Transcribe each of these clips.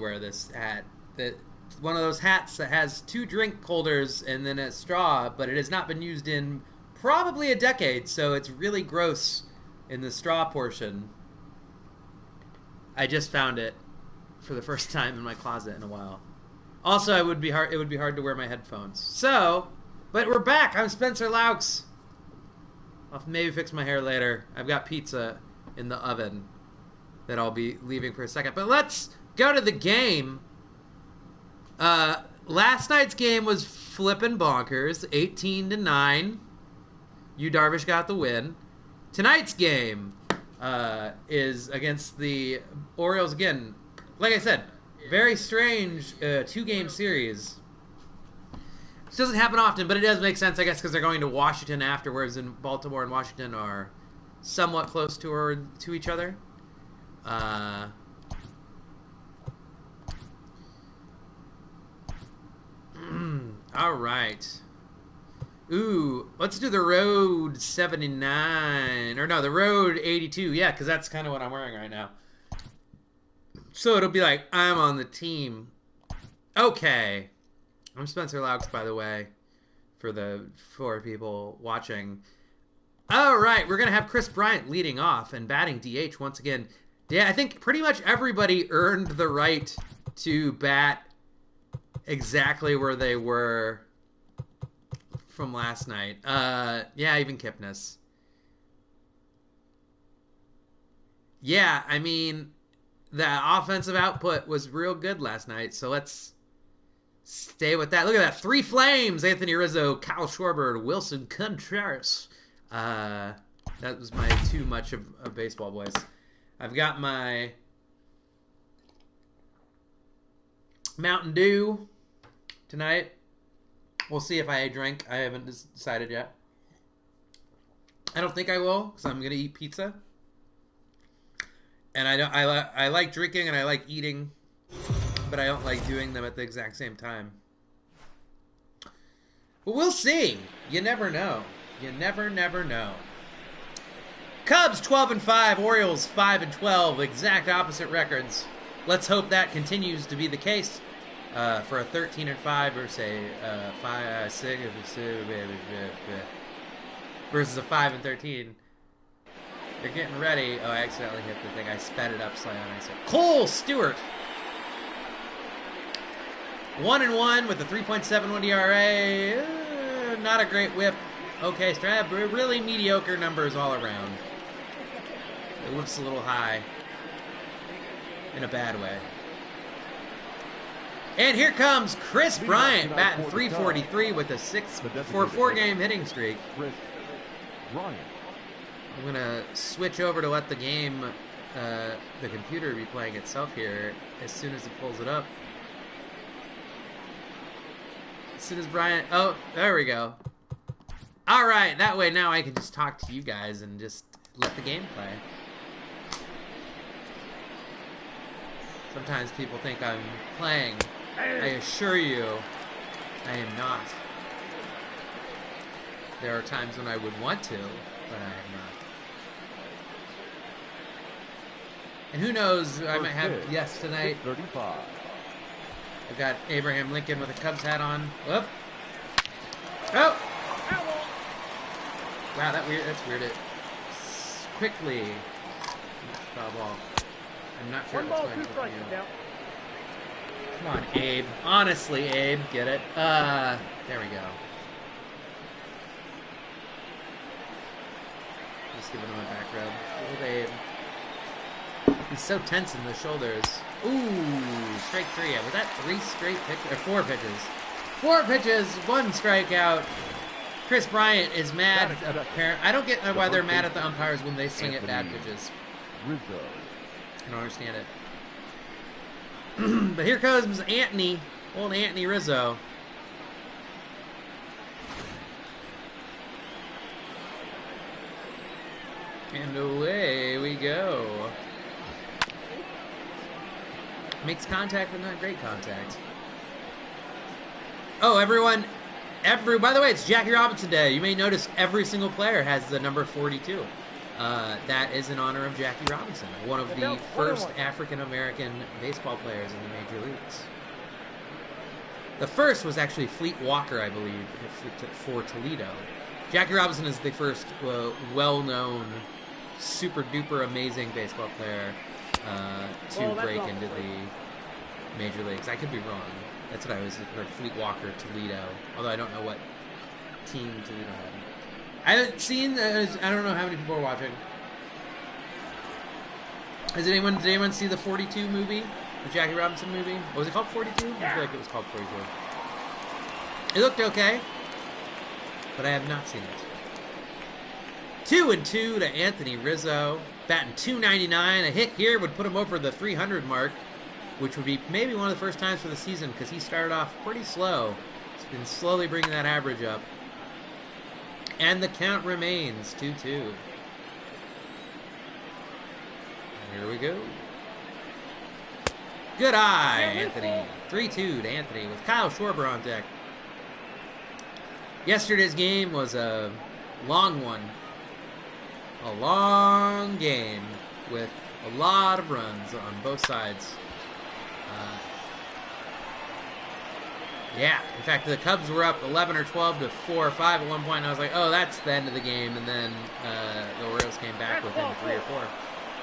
wear this hat. That one of those hats that has 2 drink holders and then a straw, but it has not been used in probably a decade, so it's really gross in the straw portion. I just found it for the first time in my closet in a while. Also, it would be hard to wear my headphones. So, but we're back. I'm Spencer Laux. I'll maybe fix my hair later. I've got pizza in the oven that I'll be leaving for a second. But let's go to the game. Last night's game was flippin' bonkers, 18-9. Yu Darvish got the win. Tonight's game is against the Orioles again. Like I said, very strange 2-game series. This doesn't happen often, but it does make sense, I guess, because they're going to Washington afterwards, and Baltimore and Washington are somewhat close to each other. All right. Ooh, let's do the Road 79. Or no, the Road 82. Yeah, because that's kind of what I'm wearing right now. So it'll be like, I'm on the team. Okay. I'm Spencer Laux, by the way, for people watching. All right, we're going to have Chris Bryant leading off and batting DH once again. Yeah, I think pretty much everybody earned the right to bat exactly where they were from last night. Yeah, even Kipnis. Yeah, I mean, the offensive output was real good last night, so let's stay with that. Look at that. 3 flames. Anthony Rizzo, Kyle Schwarber, Wilson Contreras. That was my too much of baseball boys. I've got my Mountain Dew tonight. We'll see if I drink. I haven't decided yet. I don't think I will, because I'm going to eat pizza. And I like drinking and I like eating, but I don't like doing them at the exact same time. But we'll see. You never know. You never know. Cubs 12-5, Orioles 5-12, exact opposite records. Let's hope that continues to be the case for a 13-5 versus a 5-6 versus a 5-13. They're getting ready. Oh, I accidentally hit the thing. I sped it up slightly on accident. Cole Stewart. 1-1 with a 3.71 ERA. Not a great whip. Okay, Strab, really mediocre numbers all around. The whip's a little high. In a bad way. And here comes Chris Bryant, batting .343 with a 4-game hitting streak. I'm going to switch over to let the game, the computer be playing itself here as soon as it pulls it up. As soon as Bryant... Oh, there we go. All right, that way now I can just talk to you guys and just let the game play. Sometimes people think I'm playing. I assure you, I am not. There are times when I would want to, but I am not. And who knows, I might have guests tonight. 35. I've got Abraham Lincoln with a Cubs hat on. Whoop. Oh! Wow, that's weird. It quickly. Foul ball. I'm not sure what's going on. Come on, Abe. Honestly, Abe, get it. There we go. Just giving him a back rub. Old Abe. He's so tense in the shoulders. Ooh, strike 3. Was that 3 straight pitches? Or 4 pitches? 4 pitches, 1 strikeout. Chris Bryant is mad. I don't get why they're mad at the umpires when they swing at bad pitches. I don't understand it. But here comes Anthony, old Anthony Rizzo. And away we go. Makes contact, but not great contact. Oh, everyone, by the way, it's Jackie Robinson Day. You may notice every single player has the number 42. That is in honor of Jackie Robinson, one of the first African-American baseball players in the major leagues. The first was actually Fleet Walker, I believe, for Toledo. Jackie Robinson is the first well-known, super-duper amazing baseball player to break into the major leagues. I could be wrong. That's what I always heard. Fleet Walker, Toledo. Although I don't know what team Toledo had. I haven't seen. I don't know how many people are watching. Did anyone see the 42 movie? The Jackie Robinson movie? Was it called 42? I feel like it was called 42. It looked okay, but I have not seen it. 2-2 to Anthony Rizzo. Batting .299. A hit here would put him over the 300 mark, which would be maybe one of the first times for the season because he started off pretty slow. He's been slowly bringing that average up. And the count remains 2-2. Here we go. Good eye, Anthony. 3-2 to Anthony with Kyle Schwarber on deck. Yesterday's game was a long one. A long game with a lot of runs on both sides. Yeah, in fact, the Cubs were up 11 or 12 to 4 or 5 at one point, and I was like, oh, that's the end of the game, and then the Orioles came back within 3 or 4.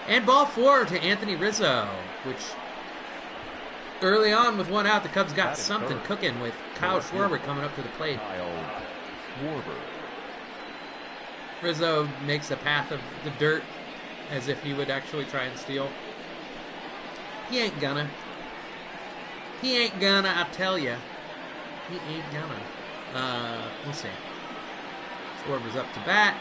And ball 4 to Anthony Rizzo, which early on with one out, the Cubs got something cooking with Kyle Schwarber coming up to the plate. Rizzo makes a path of the dirt as if he would actually try and steal. He ain't gonna. He ain't gonna, I tell ya. He ain't gonna. We'll see. Schwarber's up to bat.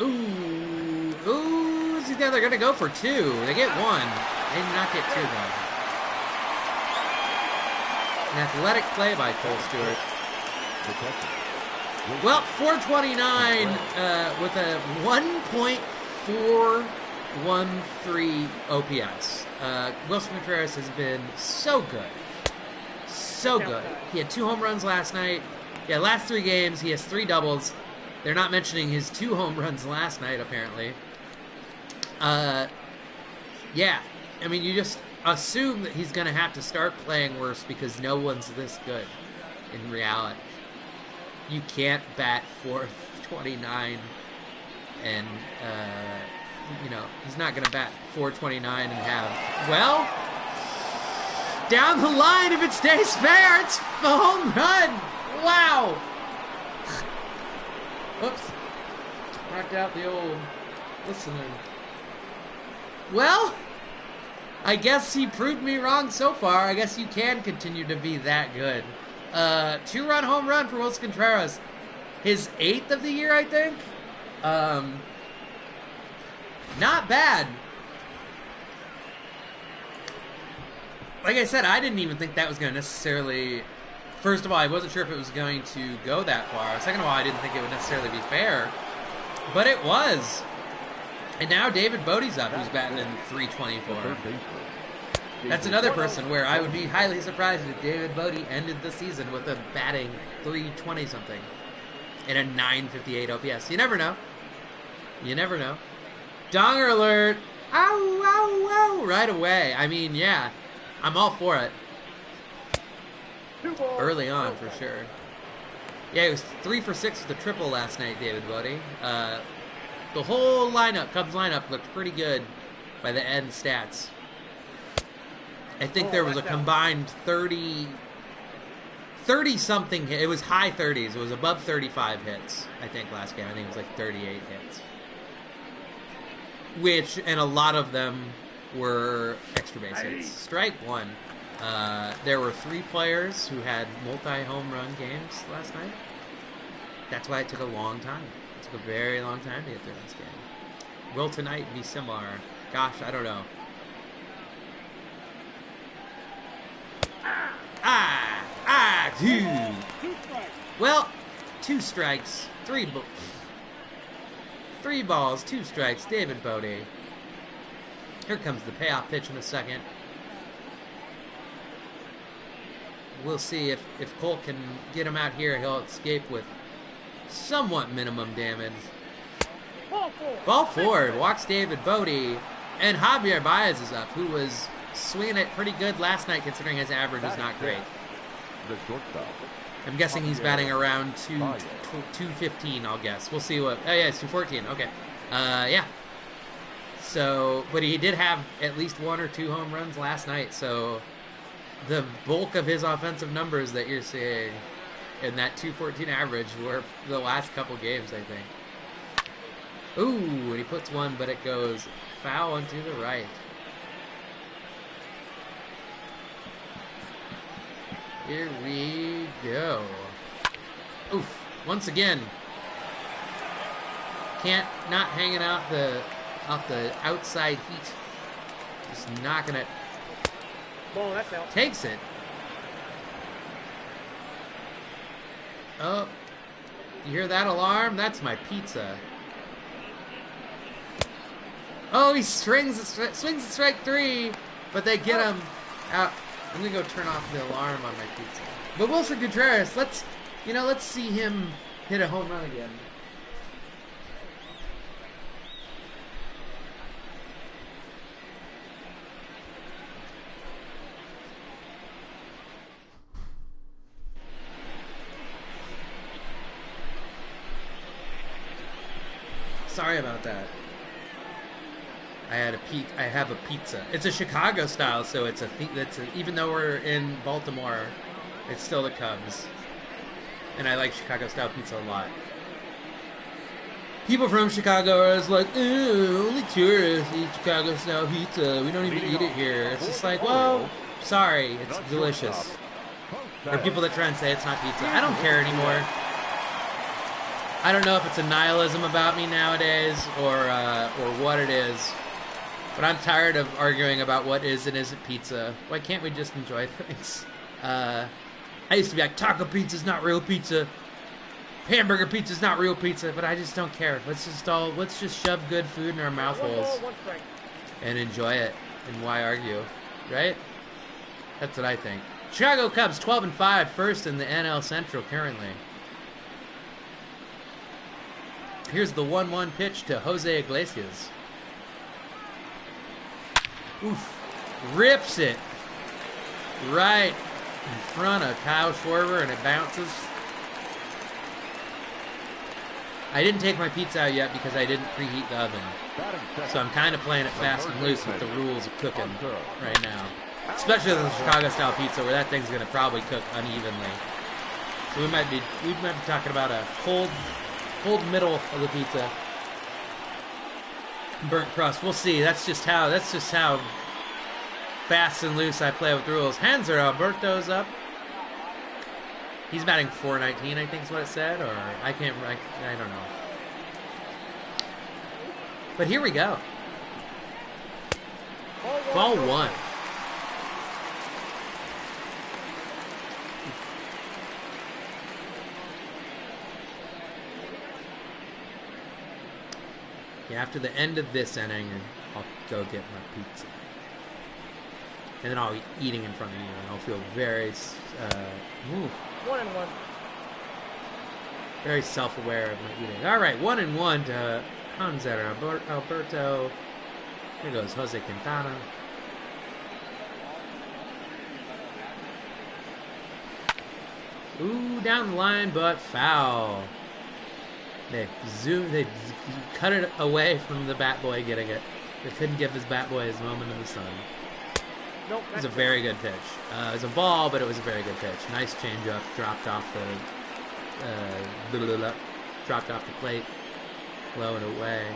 Ooh, is he there? They're gonna go for 2. They get 1. They did not get 2 though. An athletic play by Cole Stewart. Well, 429 with a 1.413 OPS. Wilson Contreras has been so good. So good. He had 2 home runs last night. Yeah, last 3 games, he has 3 doubles. They're not mentioning his 2 home runs last night, apparently. Yeah. I mean, you just assume that he's going to have to start playing worse because no one's this good in reality. You can't bat .429 and, he's not going to bat .429 and have, well, down the line, if it stays fair, it's a home run. Wow. Whoops. Knocked out the old listener. Well, I guess he proved me wrong so far. I guess you can continue to be that good. 2-run home run for Wilson Contreras. His 8th of the year, I think. Not bad. Like I said, I didn't even think that was going to necessarily... First of all, I wasn't sure if it was going to go that far. Second of all, I didn't think it would necessarily be fair. But it was. And now David Bodie's up, who's batting in .324. That's another person where I would be highly surprised if David Bodie ended the season with a batting .320-something and a .958 OPS. You never know. You never know. Donger alert. Ow, ow, ow. Right away. I mean, yeah. I'm all for it. Early on, for sure. Yeah, he was 3 for 6 with a triple last night, David Bodie. The whole lineup, Cubs lineup, looked pretty good by the end stats. I think there was a combined 30-something hit. It was high 30s. It was above 35 hits, I think, last game. I think it was like 38 hits. And a lot of them were extra base hits. Strike 1. There were 3 players who had multi-home run games last night. That's why it took a long time. It took a very long time to get through this game. Will tonight be similar? Gosh, I don't know. Well, 2 strikes, 3 balls, 2 strikes, David Bodie. Here comes the payoff pitch in a second. We'll see if Cole can get him out here. He'll escape with somewhat minimum damage. Ball 4 walks David Bodie, and Javier Baez is up, who was swinging it pretty good last night considering his average was not great. I'm guessing he's batting around 215, I'll guess. We'll see what... Oh, yeah, it's 214. Okay. Yeah. So, but he did have at least 1 or 2 home runs last night, so the bulk of his offensive numbers that you're seeing in that 214 average were the last couple games, I think. Ooh, and he puts one, but it goes foul and to the right. Here we go. Oof, once again. Can't, not hanging out off the outside heat. Just knocking it. Ball, that's out. Takes it. Oh, you hear that alarm? That's my pizza. Oh, he swings at strike 3, but they get him out. I'm gonna go turn off the alarm on my pizza. But Wilson Contreras, let's see him hit a home run again. Sorry about that. I have a pizza. It's a Chicago style, so it's even though we're in Baltimore, it's still the Cubs. And I like Chicago style pizza a lot. People from Chicago are always like, "Ooh, only tourists eat Chicago style pizza. We don't even eat it here." It's just like, well, sorry, it's delicious. Or people that try and say it's not pizza. I don't care anymore. I don't know if it's a nihilism about me nowadays or what it is, but I'm tired of arguing about what is and isn't pizza. Why can't we just enjoy things? I used to be like, taco pizza's not real pizza, hamburger pizza's not real pizza, but I just don't care. Let's just shove good food in our mouth holes and enjoy it. And why argue, right? That's what I think. Chicago Cubs 12-5, first in the NL Central currently. Here's the 1-1 pitch to Jose Iglesias. Oof. Rips it right in front of Kyle Schwarber, and it bounces. I didn't take my pizza out yet because I didn't preheat the oven. So I'm kind of playing it fast and loose with the rules of cooking right now. Especially the Chicago-style pizza, where that thing's going to probably cook unevenly. So we might be talking about a cold middle of the pizza, burnt crust. We'll see. That's just how fast and loose I play with the rules. Hanser Alberto's up. He's batting .419, I think is what it said, or I don't know. But here we go. Ball 1. Yeah, after the end of this inning, I'll go get my pizza. And then I'll be eating in front of you, and I'll feel very, 1-1. very self-aware of my eating. All right, 1-1 to Hanser Alberto. Here goes Jose Quintana. Ooh, down the line, but foul. They cut it away from the bat boy getting it. They couldn't give his bat boy his moment in the sun. Nope, it was a very good pitch. It was a ball, but it was a very good pitch. Nice changeup, dropped off the plate, low and away.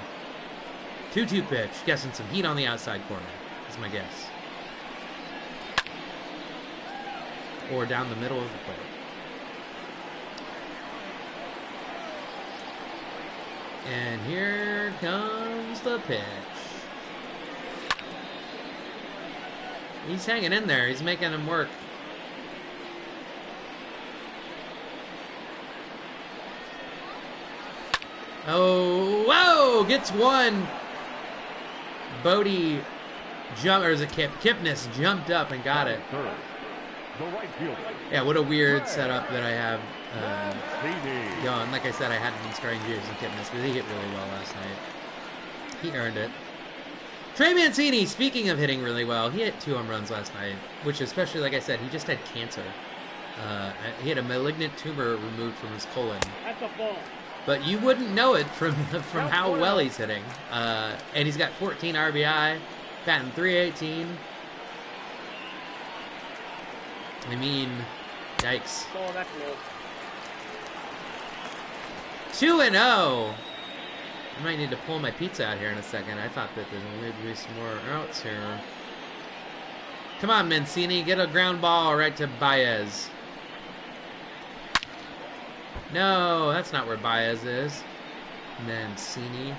2-2 pitch, guessing some heat on the outside corner. That's my guess. Or down the middle of the plate. And here comes the pitch. He's hanging in there. He's making him work. Oh, whoa! Gets one. Bodie jumped, or is it Kipnis jumped up and got it. The right fielder. Yeah, what a weird setup that I have Mancini. going. Like I said, I hadn't been starting Jason Kipnis, but he hit really well last night. He earned it. Trey Mancini, speaking of hitting really well, he hit 2 home runs last night, which especially, like I said, he just had cancer. He had a malignant tumor removed from his colon. That's a ball. But you wouldn't know it from how well he's hitting. And he's got 14 RBI, batting .318. I mean, yikes. Ball, that's low. 2-0. I might need to pull my pizza out here in a second. I thought that there would be some more outs here. Come on, Mancini. Get a ground ball right to Baez. No, that's not where Baez is. Mancini.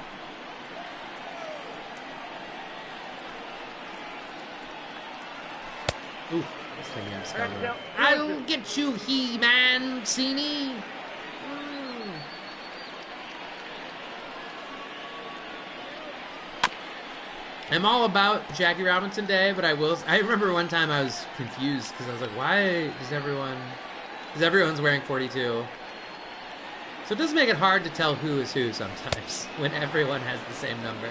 Ooh, this thing is coming. I'll get you, Mancini. I'm all about Jackie Robinson Day, but I remember one time I was confused because I was like, why does everyone's wearing 42? So it does make it hard to tell who is who sometimes when everyone has the same number.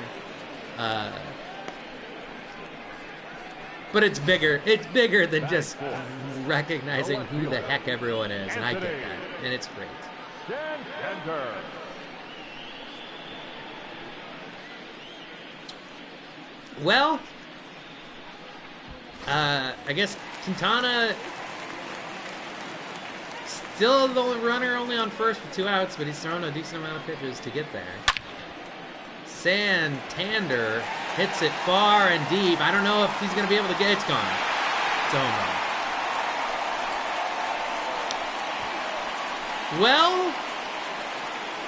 But it's bigger. It's bigger than just recognizing who the heck everyone is, and I get that, and it's great. Well, I guess Quintana still the runner only on first with 2 outs, but he's thrown a decent amount of pitches to get there. Santander hits it far and deep. I don't know if he's going to be able to get it. It's gone. It's a home run. Well,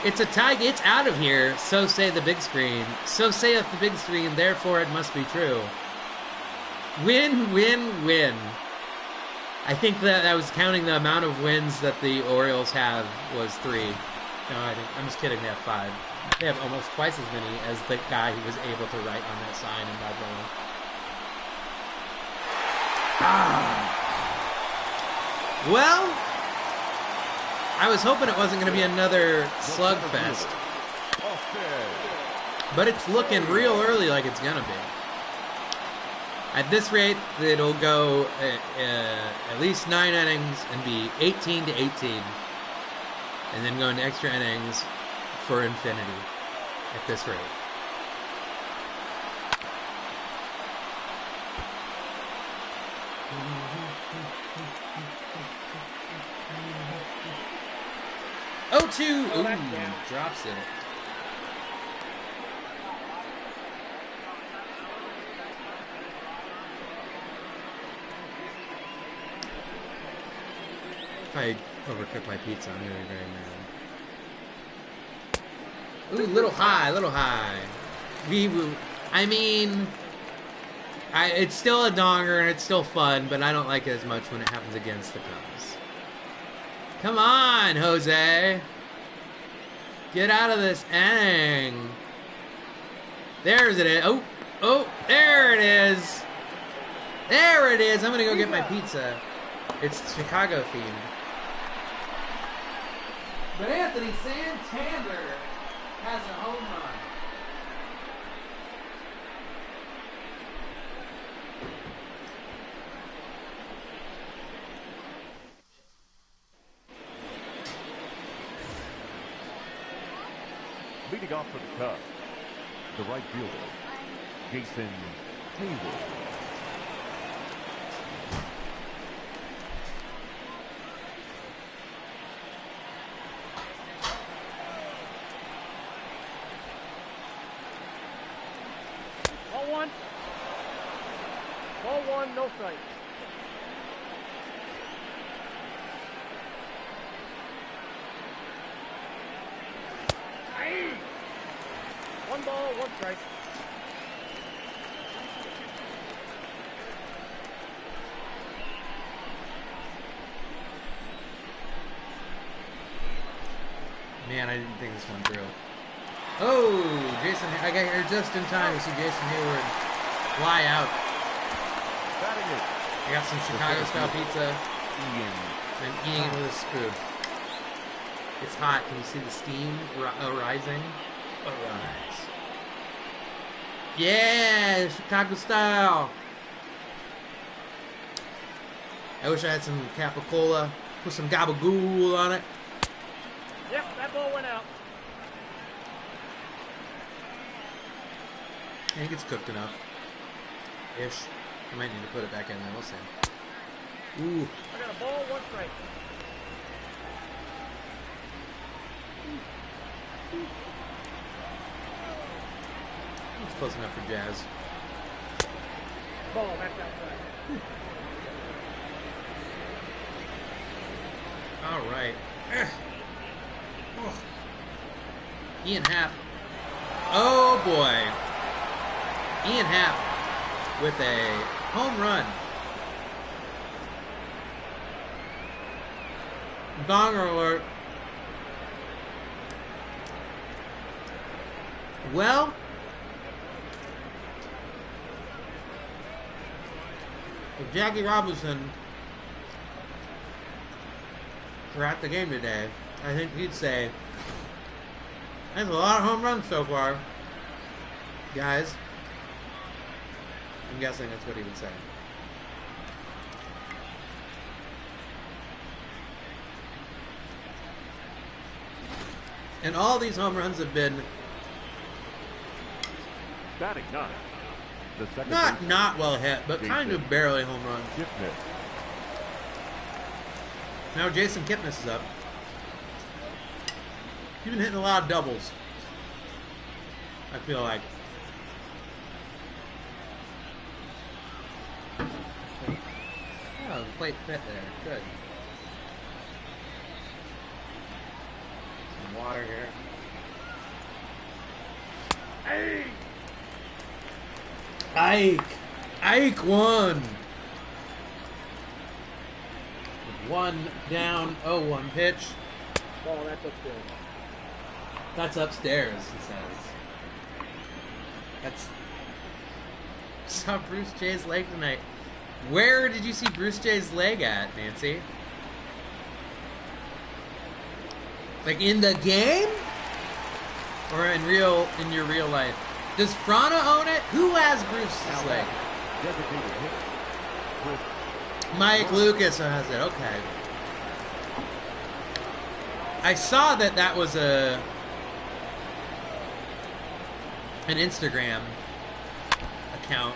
it's a tie. It's out of here. So say the big screen. So saith the big screen. Therefore, it must be true. Win, win, win. I think that I was counting the amount of wins that the Orioles have was 3. No, I'm just kidding. They have 5. They have almost twice as many as the guy who was able to write on that sign in Balboa. Well, I was hoping it wasn't going to be another slugfest. But it's looking real early like it's going to be. At this rate, it'll go at least 9 innings and be 18-18. And then go into extra innings for infinity at this rate. Oh, 2! Ooh, drops it. If I overcook my pizza, I'm going to be very mad. Ooh, little high, little high. It's still a donger and it's still fun, but I don't like it as much when it happens against the Cubs. Come on, Jose. Get out of this inning. There's it. Oh, there it is. There it is. I'm going to go get my pizza. It's Chicago themed. But Anthony Santander has a home run. Leading off for the Cubs, the right fielder, Jason Hayward. Ball 1, no strike. Aye. 1 ball, 1 strike. Man, I didn't think this one through. Oh, Jason, I got here just in time to see Jason Hayward fly out. Batting it, I got some Chicago-style pizza. Ian. I'm eating it with a spoon. It's hot. Can you see the steam rising? Arise. Yeah, Chicago-style. I wish I had some capicola. Put some gabagool on it. Yep, that ball went out. I think it's cooked enough. Ish. I might need to put it back in there. We'll see. Ooh. I got a ball, 1 strike. It's close enough for Jazz. Ball, that's outside. All right. Ian Happ. Oh boy. Ian Happ with a home run. Donger alert. Well, if Jackie Robinson were at the game today, I think he'd say, "That's a lot of home runs so far, guys." I'm guessing that's what he would say. And all these home runs have been Batting 9. The second not well hit, but kind of barely home runs. Kipnis. Now Jason Kipnis is up. He's been hitting a lot of doubles, I feel like. Oh, the plate fit there. Good. Some water here. Hey! Ike won. 1 down, 0-1 pitch. Ball, that's upstairs. That's upstairs, he says. That's... Saw Bruce Jay's leg tonight. Where did you see Bruce Jay's leg at, Nancy? Like in the game? Or in your real life? Does Frana own it? Who has Bruce's leg? Designated hitter. Chris Mike Lucas has it. Okay. I saw that was an Instagram account.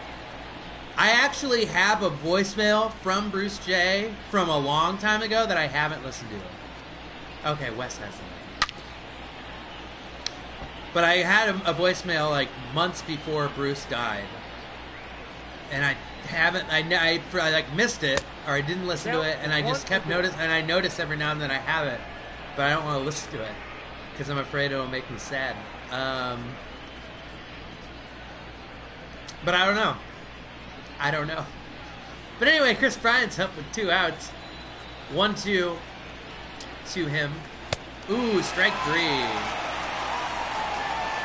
I actually have a voicemail from Bruce J from a long time ago that I haven't listened to. Okay, Wes has it. But I had a voicemail like months before Bruce died, and I like missed it, or I didn't listen to it, and I just kept noticing, and I notice every now and then I have it, but I don't want to listen to it because I'm afraid it'll make me sad. But I don't know. But anyway, Chris Bryant's up with 2 outs, 1-2 to him. Ooh, strike 3.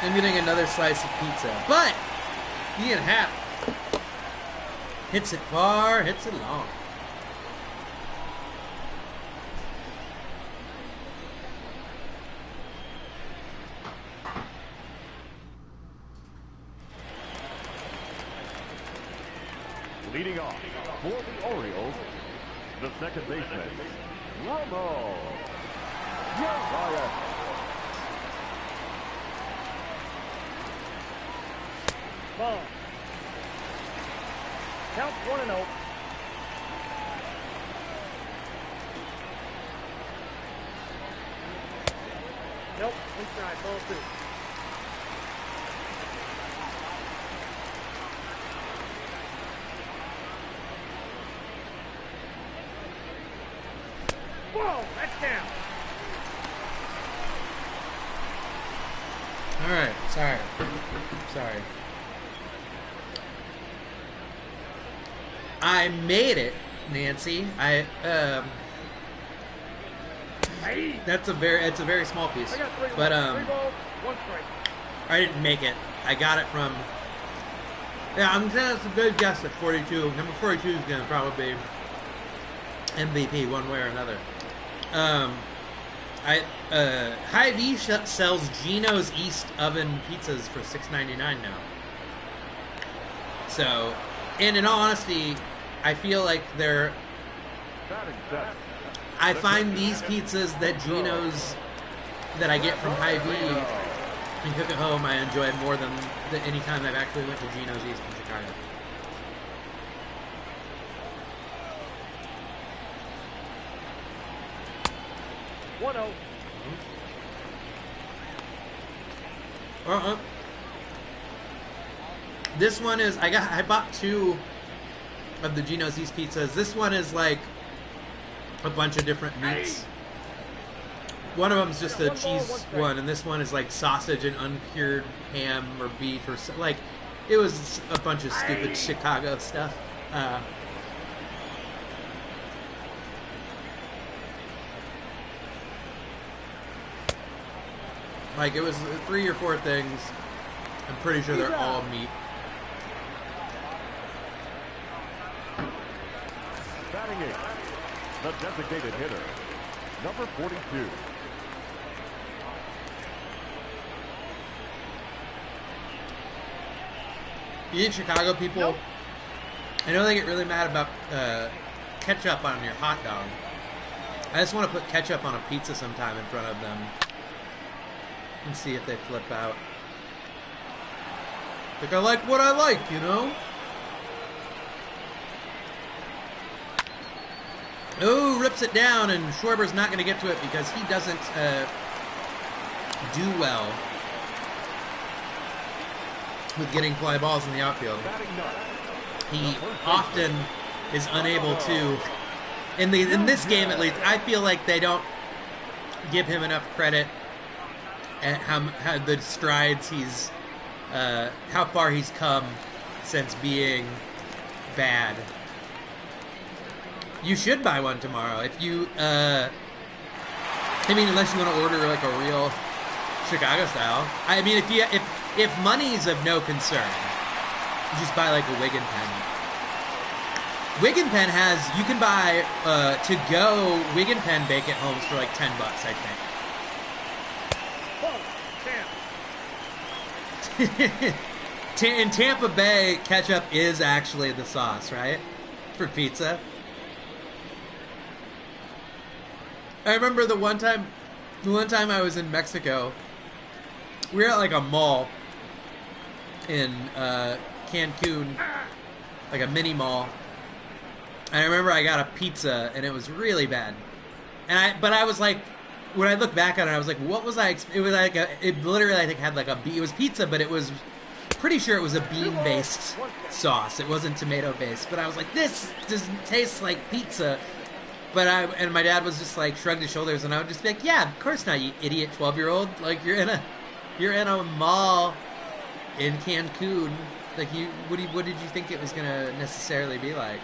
I'm getting another slice of pizza. But Ian Happ hits it far, hits it long. leading off for the Orioles, the second baseman, Romo. Yes, Ball. Count 1-0. Nope, inside, ball 2. Whoa, that's down. All right, sorry. I made it, Nancy. Hey, It's a very small piece. I got 3 But 3 balls, 1 strike. I didn't make it. I got it from Yeah, I'm saying that's a good guess at 42. Number 42 is going to probably be MVP one way or another. Hy-Vee sells Gino's East Oven pizzas for $6.99 now. So, and in all honesty, I feel like they're. I find these pizzas that Gino's that I get from Hy-Vee and cook at home, I enjoy more than any time I've actually went to Gino's East in Chicago. One-oh. This one is I bought 2 of the Gino's East pizzas. This one is like a bunch of different meats. One of them is just a cheese one, and this one is like sausage and uncured ham or beef or like it was a bunch of stupid Chicago stuff. Like it was 3 or 4 things. I'm pretty sure they're all meat. Batting 8, the designated hitter, number 42. You think Chicago people, nope. I know they get really mad about ketchup on your hot dog. I just want to put ketchup on a pizza sometime in front of them and see if they flip out. Like, I like what I like, you know? Oh, rips it down, and Schwarber's not going to get to it because he doesn't do well with getting fly balls in the outfield. He often is unable to. In this game, at least, I feel like they don't give him enough credit at how the strides he's, how far he's come since being bad. You should buy one tomorrow if you. I mean, unless you want to order like a real Chicago style. I mean, if money's of no concern, you just buy like a Wig and Pen. Wig and Pen has, you can buy to go Wig and Pen bake at homes for like $10, I think. In Tampa Bay, ketchup is actually the sauce, right? For pizza. I remember the one time I was in Mexico, we were at like a mall in Cancun, like a mini mall. And I remember I got a pizza and it was really bad. But I was like, when I look back on it, I was like, what was I? It was like it literally I think had like it was pizza, but it was pretty sure it was a bean-based sauce. It wasn't tomato-based. But I was like, this doesn't taste like pizza. But my dad was just like shrugged his shoulders, and I would just be like, yeah, of course not, you idiot 12-year-old. Like you're in a mall in Cancun. Like what did you think it was gonna necessarily be like?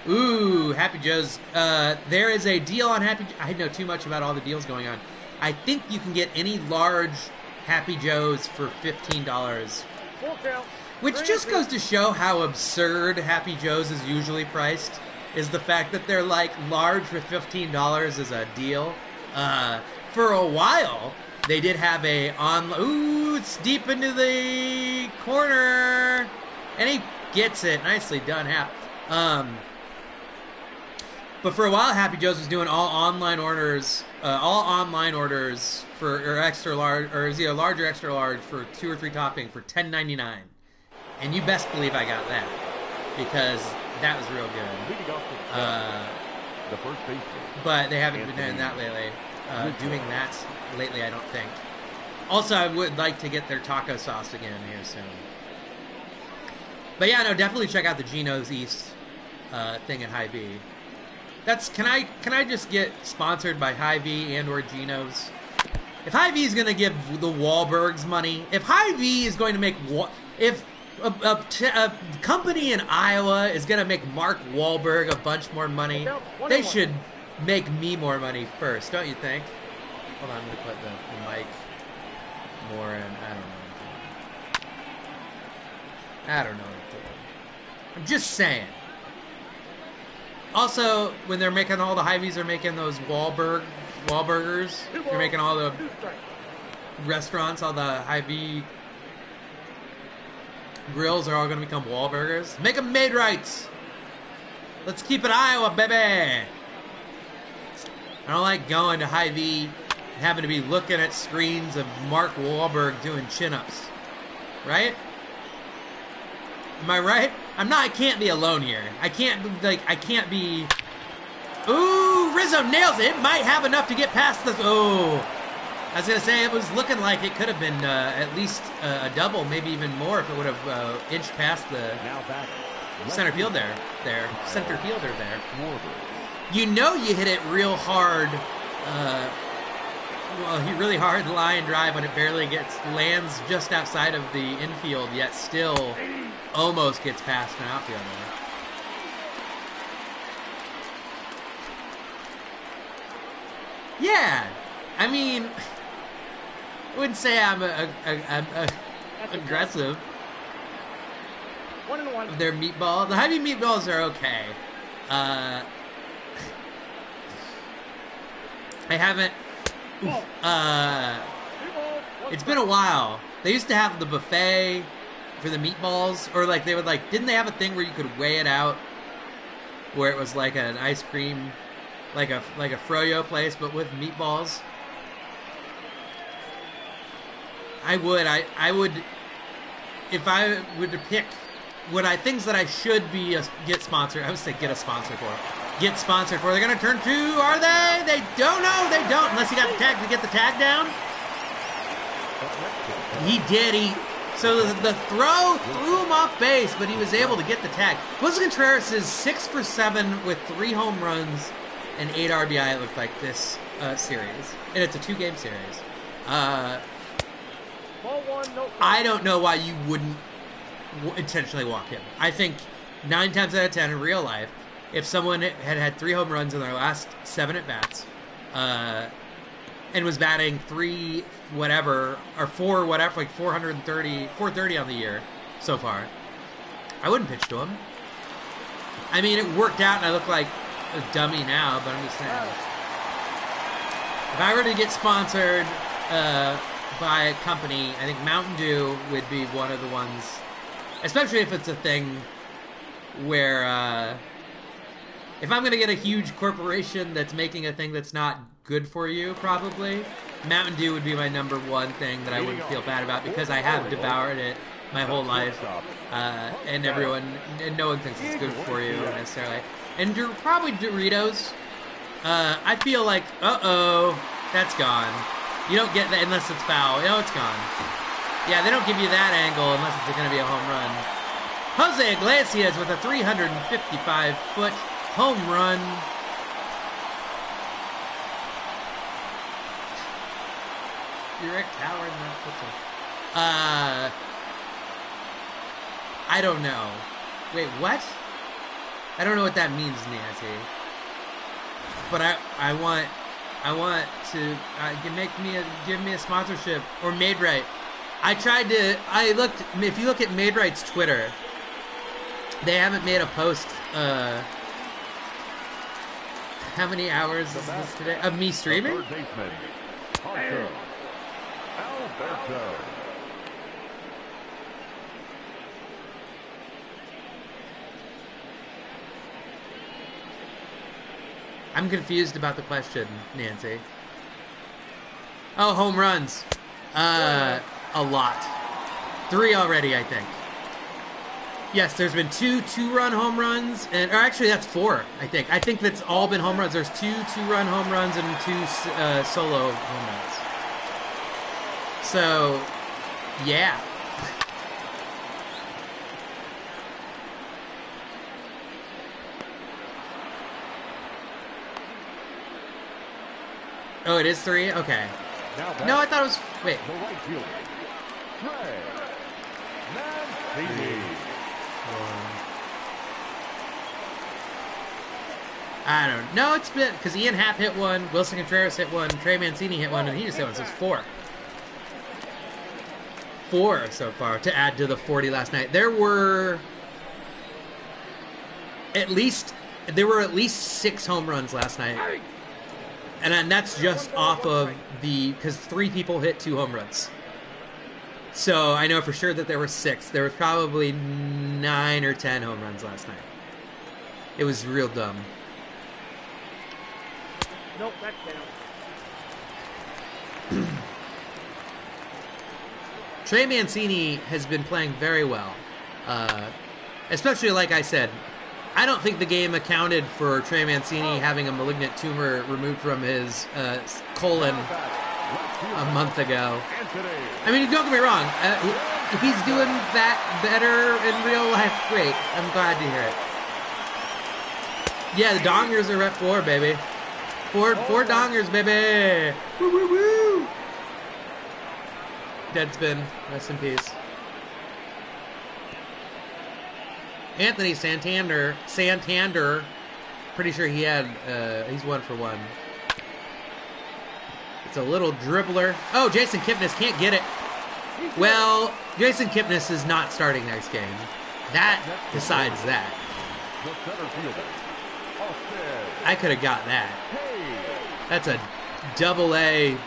Ooh, Happy Joe's. There is a deal on Happy. I know too much about all the deals going on. I think you can get any large Happy Joe's for $15. Which just goes to show how absurd Happy Joe's is usually priced. Is the fact that they're like large for $15 is a deal. For a while, they did have ooh, it's deep into the corner, and he gets it. Nicely done, Hap. But for a while, Happy Joe's was doing all online orders for extra large, or is either large or extra large for 2 or 3 topping for $10.99, and you best believe I got that because that was real good. The first baseman. But they haven't been doing that lately. I don't think. Also, I would like to get their taco sauce again here soon. But yeah, no, definitely check out the Gino's East thing at Hy-Vee. Can I just get sponsored by Hy-Vee and or Gino's? If Hy-Vee is going to give the Wahlbergs money, if Hy-Vee is going to make if a company in Iowa is going to make Mark Wahlberg a bunch more money, they should make me more money first, don't you think? Hold on, I'm going to put the mic more in. I don't know. I don't know what I'm doing. I'm just saying. Also, when they're making all the Hy-Vees are making those Wahlburgers. They're making all the restaurants, all the Hy-Vee grills are all going to become Wahlburgers. Make them made right. Let's keep it Iowa, baby. I don't like going to Hy-Vee and having to be looking at screens of Mark Wahlberg doing chin-ups. Right? Am I right? I'm not. I can't be alone here. I can't be. Ooh, Rizzo nails it. It might have enough to get past the. Oh, I was gonna say it was looking like it could have been at least a double, maybe even more if it would have inched past the center field there. Center fielder there. You know you hit it real hard. Really hard line drive when it barely lands just outside of the infield, yet still almost gets past an outfielder. Yeah, I mean, I wouldn't say I'm aggressive. 1-1. Their meatballs, the Hy-Vee meatballs are okay. I haven't. It's been a while. They used to have the buffet for the meatballs, or like they would didn't they have a thing where you could weigh it out, where it was like an ice cream, like a froyo place, but with meatballs? I would if I were to pick things that I should get sponsored. I would say get a sponsor for. Get sponsored for. They're gonna turn 2, are they? They don't know. They don't, unless he got the tag to get the tag down. He did. So the throw threw him off base, but he was able to get the tag. Wilson Contreras is 6 for 7 with 3 home runs and 8 RBI. It looked like this series, and it's a 2-game series. Ball 1, no. I don't know why you wouldn't intentionally walk him. I think 9 times out of 10 in real life, if someone had 3 home runs in their last 7 at bats, and was batting 3 whatever or 4 whatever, like 430 on the year so far, I wouldn't pitch to him. I mean, it worked out, and I look like a dummy now, but I'm just saying. If I were to get sponsored by a company, I think Mountain Dew would be one of the ones, especially if it's a thing where. If I'm going to get a huge corporation that's making a thing that's not good for you, probably, Mountain Dew would be my number 1 thing that I wouldn't feel bad about, because I have devoured it my whole life, and no one thinks it's good for you necessarily. And probably Doritos. I feel like, that's gone. You don't get that unless it's foul. It's gone. Yeah, they don't give you that angle unless it's going to be a home run. Jose Iglesias with a 355-foot home run. You're a coward, not pitching. I don't know. Wait, what? I don't know what that means, Nancy. But I want to give me a sponsorship or Made Right. If you look at Made Right's Twitter, they haven't made a post. How many hours is this today? Of me streaming? Alberto. I'm confused about the question, Nancy. Oh, home runs. A lot. 3 already, I think. Yes, there's been 2 two-run home runs, or actually that's 4, I think. I think that's all been home runs. There's 2 two-run home runs and 2 solo home runs. So, yeah. Oh, it is 3? Okay. No, I thought it was... Wait. The right fielder, Trey Mancini. I don't know. It's been... Because Ian Happ hit 1, Wilson Contreras hit 1, Trey Mancini hit 1, and he just hit 1, so it's 4. 4 so far to add to the 40 last night. There were at least 6 home runs last night. And that's just off of because 3 people hit 2 home runs. So I know for sure that there were 6. There was probably 9 or 10 home runs last night. It was real dumb. Nope, that's down. Trey Mancini has been playing very well. Especially, like I said, I don't think the game accounted for Trey Mancini having a malignant tumor removed from his colon a month ago. I mean, don't get me wrong. If he's doing that better in real life, great. I'm glad to hear it. Yeah, the dongers are at 4, baby. Four dongers, baby. Woo, woo, woo. Deadspin. Rest in peace. Anthony Santander. Pretty sure he had. He's 1 for 1. It's a little dribbler. Oh, Jason Kipnis can't get it. Well, Jason Kipnis is not starting next game. That decides that. I could have got that. That's a double-A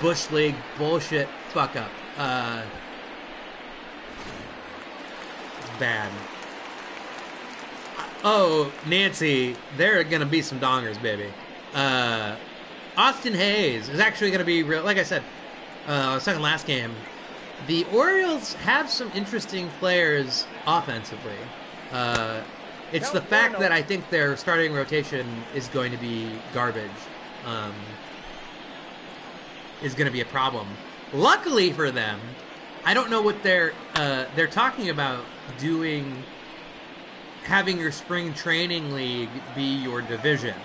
Bush League bullshit fuck up. It's bad. Oh, Nancy, there are going to be some dongers, baby. Austin Hayes is actually going to be real. Like I said, second last game, the Orioles have some interesting players offensively. It's the fact that I think their starting rotation is going to be garbage. Is going to be a problem. Luckily for them, I don't know what they're talking about doing. Having your spring training league be your division.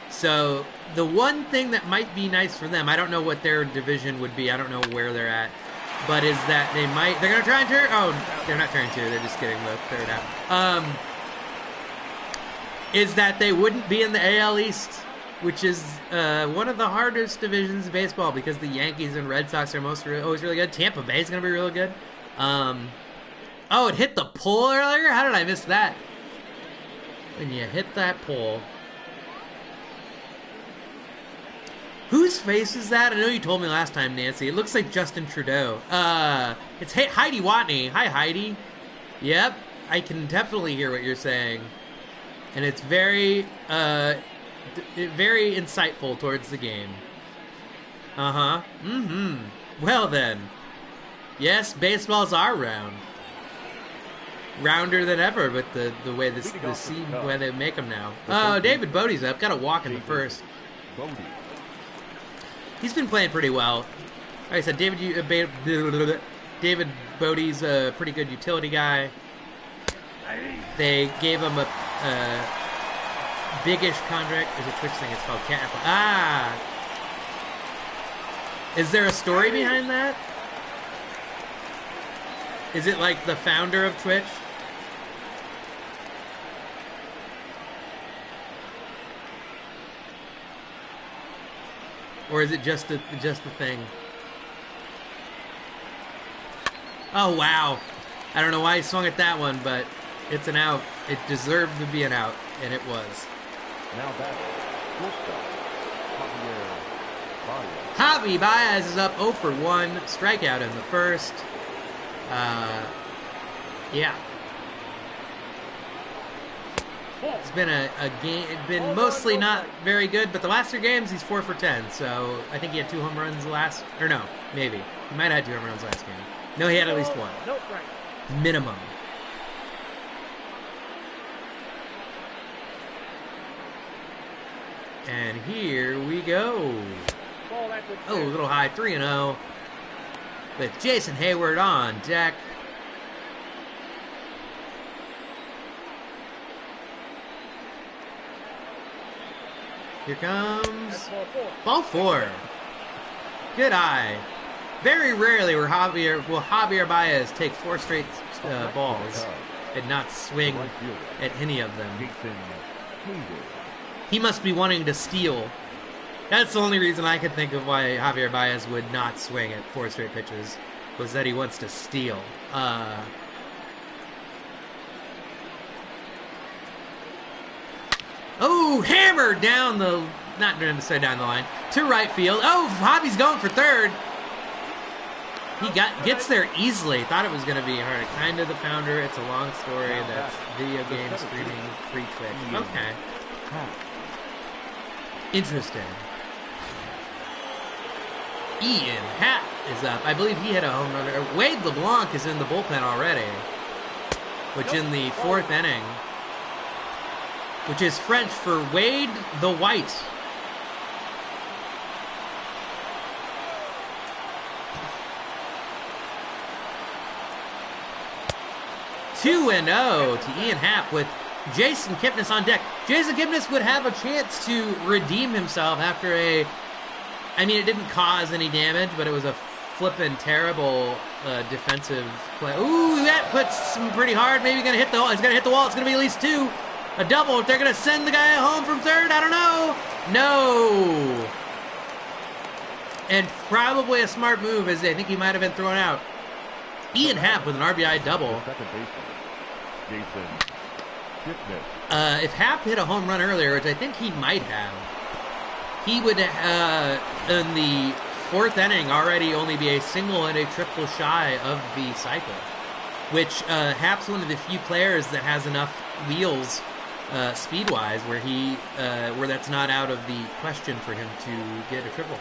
So the one thing that might be nice for them, I don't know what their division would be. I don't know where they're at, but is that they're going to try and turn. Oh, they're not turning 2. They're just getting the 3rd out. Is that they wouldn't be in the AL East, which is one of the hardest divisions in baseball because the Yankees and Red Sox are always really good. Tampa Bay is going to be really good. Oh, it hit the pole earlier? How did I miss that? When you hit that pole. Whose face is that? I know you told me last time, Nancy. It looks like Justin Trudeau. It's Heidi Watney. Hi, Heidi. Yep, I can definitely hear what you're saying. And it's very insightful towards the game. Uh-huh. Mm-hmm. Well, then. Yes, baseballs are round. Rounder than ever with the way the way they make them now. Oh, David Bodie's up. Got a walk in the first. He's been playing pretty well. Like I said, David Bodie's a pretty good utility guy. They gave him a big-ish contract. There's a Twitch thing. It's called Cat Apple. Ah! Is there a story behind that? Is it like the founder of Twitch? Or is it just a thing? Oh, wow. I don't know why he swung at that one, but it's an out. It deserved to be an out, and it was. Now back. Javi Baez is up 0 for 1. Strikeout in the first. Yeah. It's been a game. It's been mostly not very good, but the last 3 games he's 4 for 10. So I think he had 2 home runs last. Or no, maybe he might have had 2 home runs last game. No, he had at least 1. Nope, right. Minimum. And here we go. Oh, a little high, 3-0 with Jason Hayward on deck. Here comes ball 4. Good eye. Very rarely will Javier Baez take 4 straight balls and not swing at any of them. He must be wanting to steal. That's the only reason I could think of why Javier Baez would not swing at 4 straight pitches. was that he wants to steal. Oh, hammered down the, not necessarily down the line, to right field. Oh, Hobby's going for third. He gets there easily. Thought it was going to be hard. Kind of the founder. It's a long story. That's video game streaming free Twitch. Okay. Interesting. Ian Happ is up. I believe he hit a home run. Wade LeBlanc is in the bullpen already, which in the 4th inning, which is French for Wade the White. Two and 0 to Ian Happ with Jason Kipnis on deck. Jason Kipnis would have a chance to redeem himself after I mean, it didn't cause any damage, but it was a flippin' terrible defensive play. Ooh, that puts him pretty hard. Maybe gonna hit the wall. It's gonna hit the wall. It's gonna be at least 2. A double. If they're gonna send the guy home from third, I don't know. No. And probably a smart move, as I think he might have been thrown out. Ian Happ with an RBI double. Second baseman, Jason Kipnis. If Happ hit a home run earlier, which I think he might have, he would, in the 4th inning, already only be a single and a triple shy of the cycle. Which Happ's one of the few players that has enough wheels, speed-wise, where that's not out of the question for him to get a triple.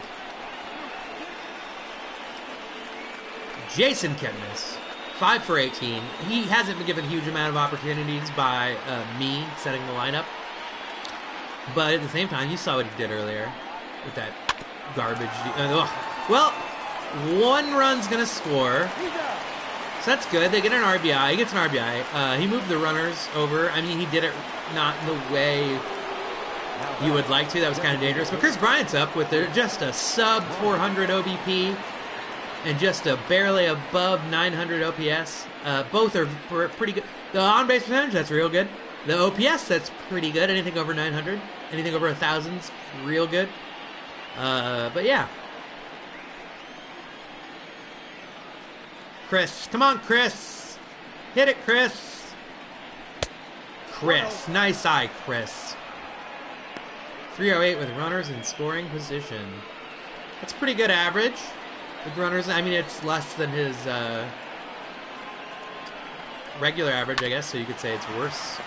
Jason Kipnis, 5 for 18. He hasn't been given a huge amount of opportunities by me setting the lineup. But at the same time, you saw what he did earlier with that garbage. Well, 1 run's going to score. So that's good. They get an RBI. He gets an RBI. He moved the runners over. I mean, he did it not in the way you would like to. That was kind of dangerous. But Chris Bryant's up with just a sub 400 OBP and just a barely above 900 OPS. Both are pretty good. The on-base percentage, that's real good. The OPS, that's pretty good. Anything over 900, anything over 1,000's real good. But yeah. Chris, come on, Chris. Hit it, Chris. Chris, nice eye, Chris. 308 with runners in scoring position. That's pretty good average with runners. I mean, it's less than his regular average, I guess, so you could say it's worse.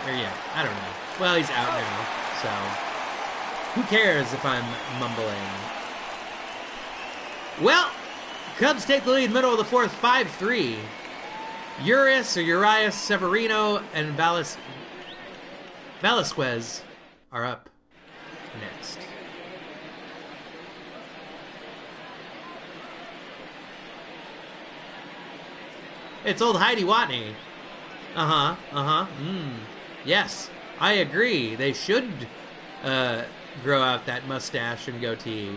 Yeah, I don't know. Well, he's out now, so who cares if I'm mumbling? Well, Cubs take the lead middle of the 4th, 5-3. Urias Severino and Velasquez are up next. It's old Heidi Watney. Yes, I agree. They should grow out that mustache and goatee.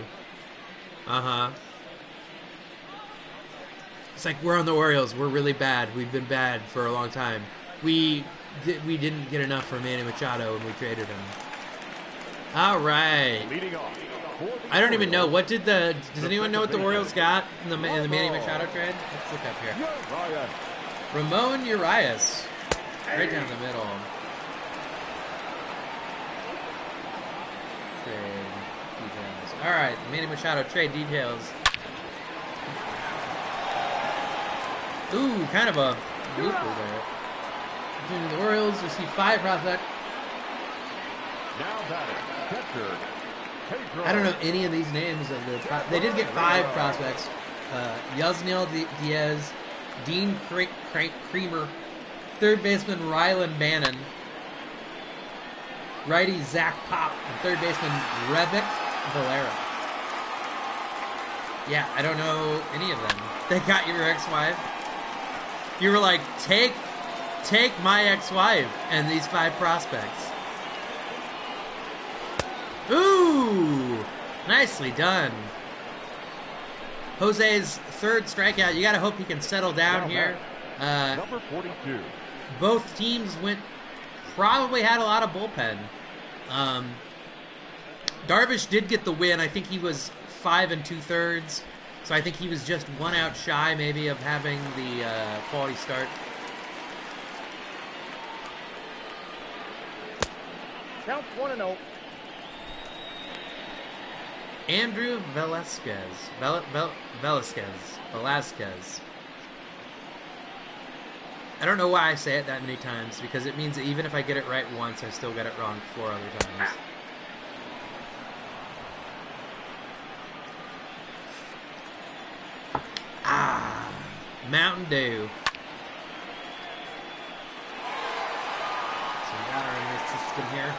It's like, we're on the Orioles. We're really bad. We've been bad for a long time. We didn't get enough for Manny Machado when we traded him. All right. I don't even know. Does anyone know what the Orioles got in the Manny Machado trade? Let's look up here. Ramon Urias. Right down the middle. Trade details. All right, Manny Machado trade details. Ooh, kind of a looper there. Between the Orioles, receive 5 prospects. I don't know any of these names of they did get 5 prospects. Yasniel Diaz, Dean Creamer, third baseman Rylan Bannon, righty Zach Pop, and third baseman Revik Valera. Yeah, I don't know any of them. They got your ex-wife. You were like, take my ex-wife and these 5 prospects. Ooh, nicely done. Jose's 3rd strikeout. You got to hope he can settle down here. Number 42. Both teams probably had a lot of bullpen. Darvish did get the win. I think he was 5 2/3. So I think he was just 1 out shy, maybe, of having the quality start. Count 1-0. Andrew Velasquez. Velasquez. I don't know why I say it that many times, because it means that even if I get it right once, I still get it wrong 4 other times. Mountain Dew. So we got our in this system here.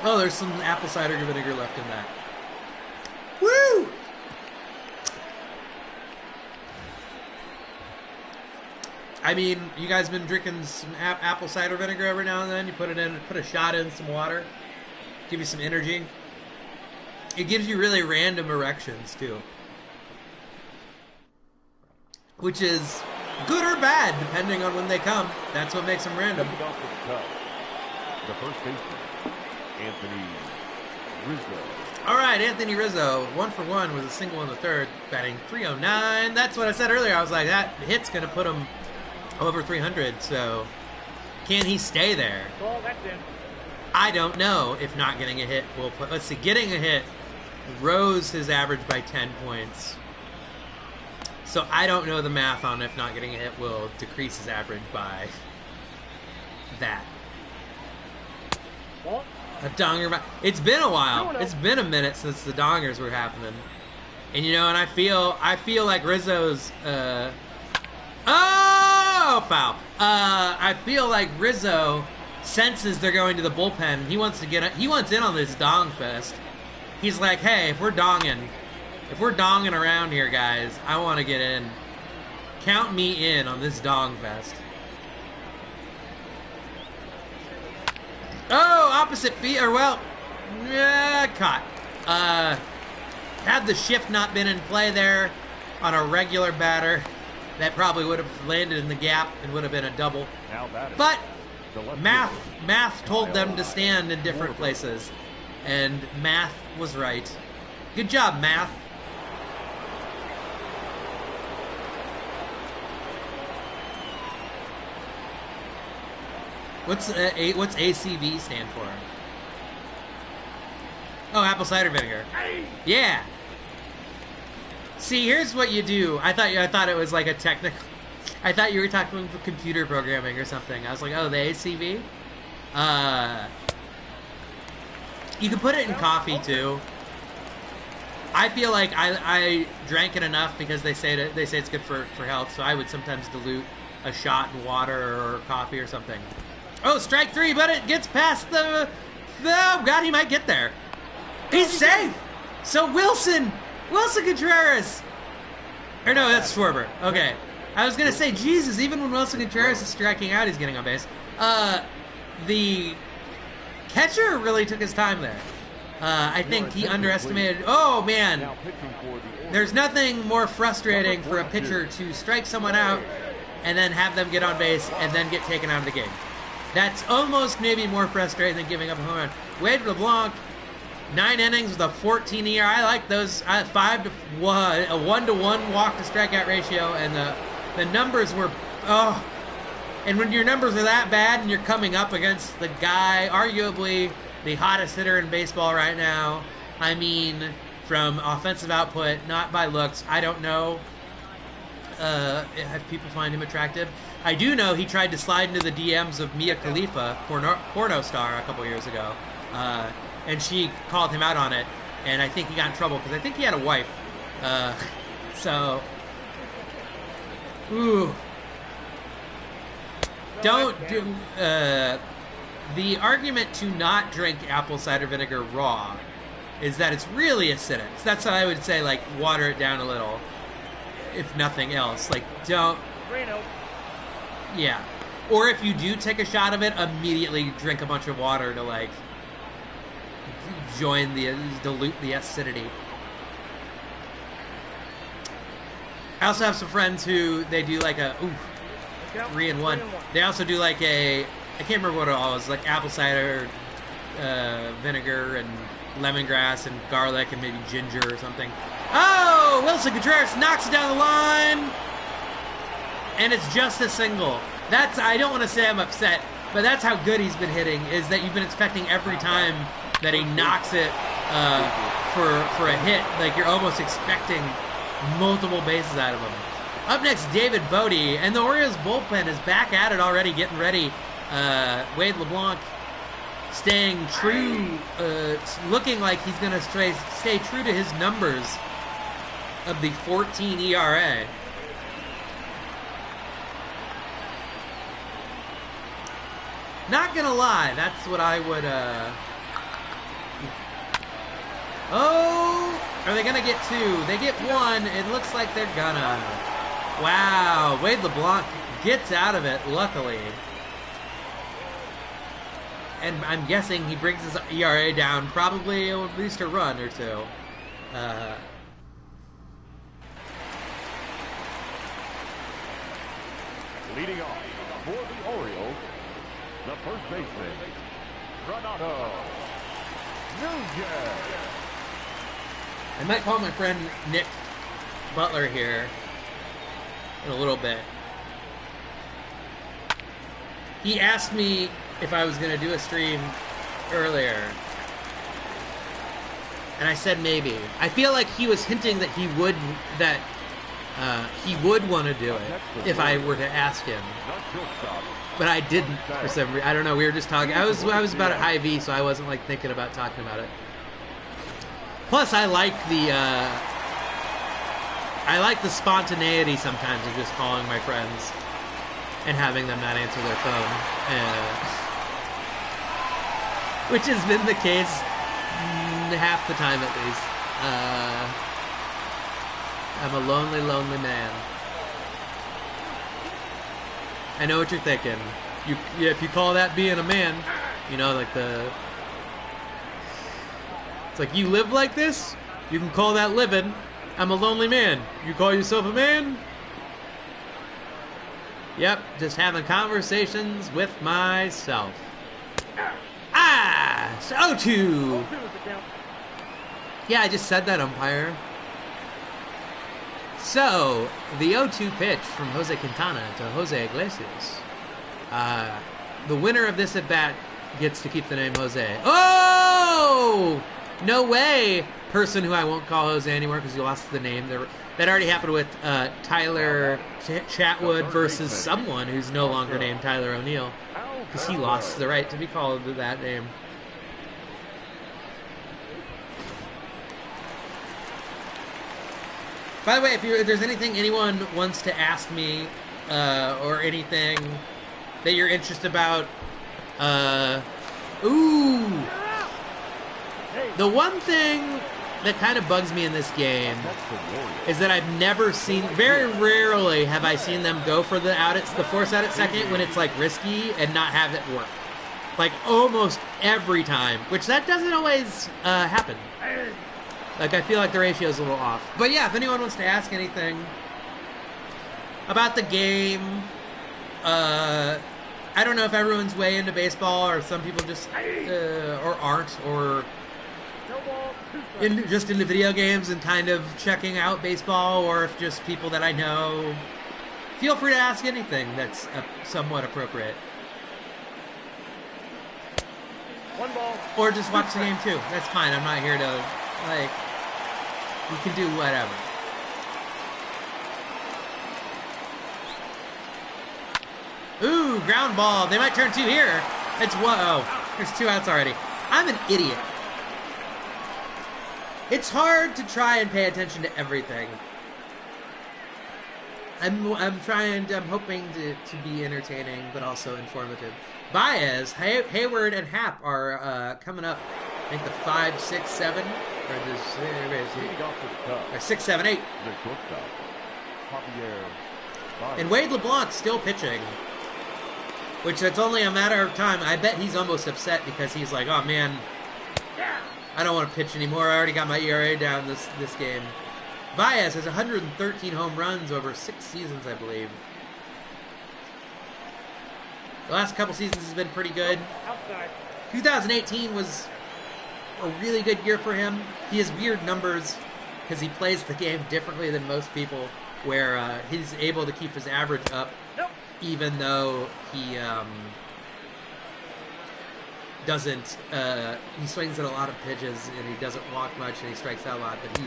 Oh, there's some apple cider vinegar left in that. Woo! I mean, you guys been drinking some apple cider vinegar every now and then? You put it in, put a shot in some water, give you some energy. It gives you really random erections, too. Which is good or bad, depending on when they come. That's what makes them random. The first baseman, Anthony Rizzo. All right, Anthony Rizzo, 1 for 1 with a single in the third, batting .309. That's what I said earlier. I was like, that hit's going to put him over 300, so can he stay there? Well, that's in. I don't know if not getting a hit will put... Let's see, getting a hit rose his average by 10 points. So I don't know the math on if not getting a hit will decrease his average by that. Well, A donger... It's been a while. It's been a minute since the dongers were happening. And, you know, and I feel like Rizzo's... Oh, foul. I feel like Rizzo senses they're going to the bullpen. He wants in on this dong fest. He's like, hey, if we're donging around here, guys, I want to get in. Count me in on this dong fest. Oh, opposite feet, or well, yeah, caught. Had the shift not been in play there on a regular batter, that probably would have landed in the gap and would have been a double. But math told them to stand in different places, and math was right. Good job, math. What's ACV stand for? Oh, apple cider vinegar. Yeah. See, here's what you do. I thought it was like a technical. I thought you were talking about computer programming or something. I was like, oh, the ACV. You can put it in coffee too. I feel like I drank it enough because they say it's good for health. So I would sometimes dilute a shot in water or coffee or something. Oh, strike 3, but it gets past the. Oh God, he might get there. He's safe. So Wilson Contreras. Or no, that's Schwarber. Okay. I was going to say, Jesus, even when Wilson Contreras is striking out, he's getting on base. The catcher really took his time there. I think he underestimated... Oh, man. There's nothing more frustrating for a pitcher to strike someone out and then have them get on base and then get taken out of the game. That's almost maybe more frustrating than giving up a home run. Wade LeBlanc... 9 innings with a 14 ERA. I like those. 5-1, a 1-to-1 walk to strikeout ratio, and the numbers were And when your numbers are that bad, and you're coming up against the guy, arguably the hottest hitter in baseball right now. I mean, from offensive output, not by looks. I don't know if people find him attractive. I do know he tried to slide into the DMs of Mia Khalifa, porno star, a couple years ago. And she called him out on it, and I think he got in trouble because I think he had a wife. Ooh. Don't do... the argument to not drink apple cider vinegar raw is that it's really acidic. So that's what I would say, like, water it down a little, if nothing else. Like, don't... Yeah. Or if you do take a shot of it, immediately drink a bunch of water to, like... dilute the acidity. I also have some friends who they do like a 3-in-1. They also do like I can't remember what it was, like apple cider vinegar and lemongrass and garlic and maybe ginger or something. Oh, Wilson Contreras knocks it down the line, and it's just a single. I don't want to say I'm upset, but that's how good he's been hitting, is that you've been expecting every time that he knocks it for a hit, like you're almost expecting multiple bases out of him. Up next, David Bodie, and the Orioles bullpen is back at it already, getting ready. Wade LeBlanc staying true, looking like he's going to stay true to his numbers of the 14 ERA. Not gonna lie, that's what I would, Oh! Are they gonna get two? They get one. It looks like they're gonna. Wow, Wade LeBlanc gets out of it, luckily. And I'm guessing he brings his ERA down probably at least a run or two. Leading off for the Orioles, the first baseman, Renato Nunez. I might call my friend Nick Butler here in a little bit. He asked me if I was going to do a stream earlier, and I said maybe. I feel like he was hinting that he would want to do it if I were to ask him, but I didn't for some reason. I don't know. We were just talking. I was about at high V, so I wasn't like thinking about talking about it. Plus, I like the spontaneity sometimes of just calling my friends and having them not answer their phone, which has been the case half the time at least. I'm a lonely, lonely man. I know what you're thinking. If you call that being a man, you know, like it's like, you live like this? You can call that living. I'm a lonely man. You call yourself a man? Yep, just having conversations with myself. Ah! So 0-2. Yeah, I just said that, umpire. So, the 0-2 pitch from Jose Quintana to Jose Iglesias. The winner of this at-bat gets to keep the name Jose. Oh! No way! Person who I won't call Jose anymore because he lost the name. That already happened with Tyler Chatwood versus someone who's no longer named Tyler O'Neill because he lost the right to be called that name. By the way, if there's anything anyone wants to ask me or anything that you're interested about, the one thing that kind of bugs me in this game is that I've never seen, very rarely have I seen them go for the force out at second when it's like risky and not have it work. Like almost every time, which that doesn't always happen. Like, I feel like the ratio is a little off. But yeah, if anyone wants to ask anything about the game, I don't know if everyone's way into baseball or some people just, or aren't, or just into video games and kind of checking out baseball, or if just people that I know, feel free to ask anything that's somewhat appropriate. One ball. Or just watch the game too. That's fine. I'm not here to, like, you can do whatever. Ooh, ground ball. They might turn two here. It's whoa. There's 2 outs already. I'm an idiot. It's hard to try and pay attention to everything. I'm hoping to be entertaining, but also informative. Baez, Hayward, and Happ are coming up. I think the 5, 6, 7, or 6, 7, 8. And Wade LeBlanc still pitching, which it's only a matter of time. I bet he's almost upset because he's like, oh man, I don't want to pitch anymore. I already got my ERA down this game. Baez has 113 home runs over 6 seasons, I believe. The last couple seasons has been pretty good. 2018 was a really good year for him. He has weird numbers because he plays the game differently than most people, where he's able to keep his average up, even though he doesn't. He swings at a lot of pitches and he doesn't walk much and he strikes out a lot. But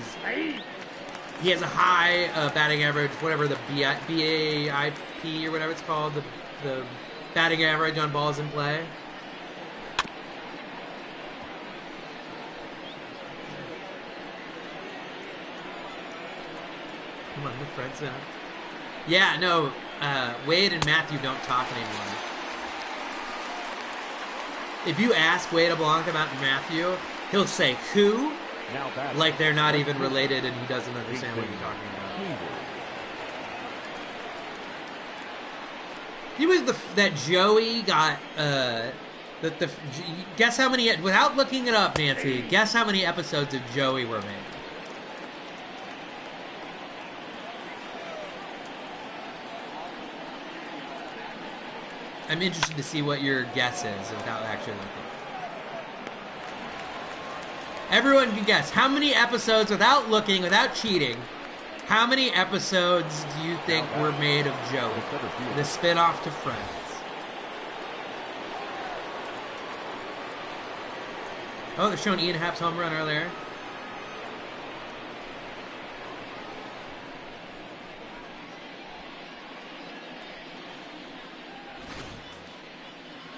he has a high batting average, whatever the BAIP or whatever it's called, the batting average on balls in play. Come on, we're friends now. Yeah, no, Wade and Matthew don't talk anymore. If you ask Wade LeBlanc about Matthew, he'll say, who? Like they're not even related and he doesn't understand what you're talking about. He was that Joey got, guess how many, without looking it up, Nancy, guess how many episodes of Joey were made? I'm interested to see what your guess is without actually looking. Everyone can guess. How many episodes, without looking, without cheating, how many episodes do you think were made of Joey? The spin-off to Friends. Oh, they're showing Ian Happ's home run earlier.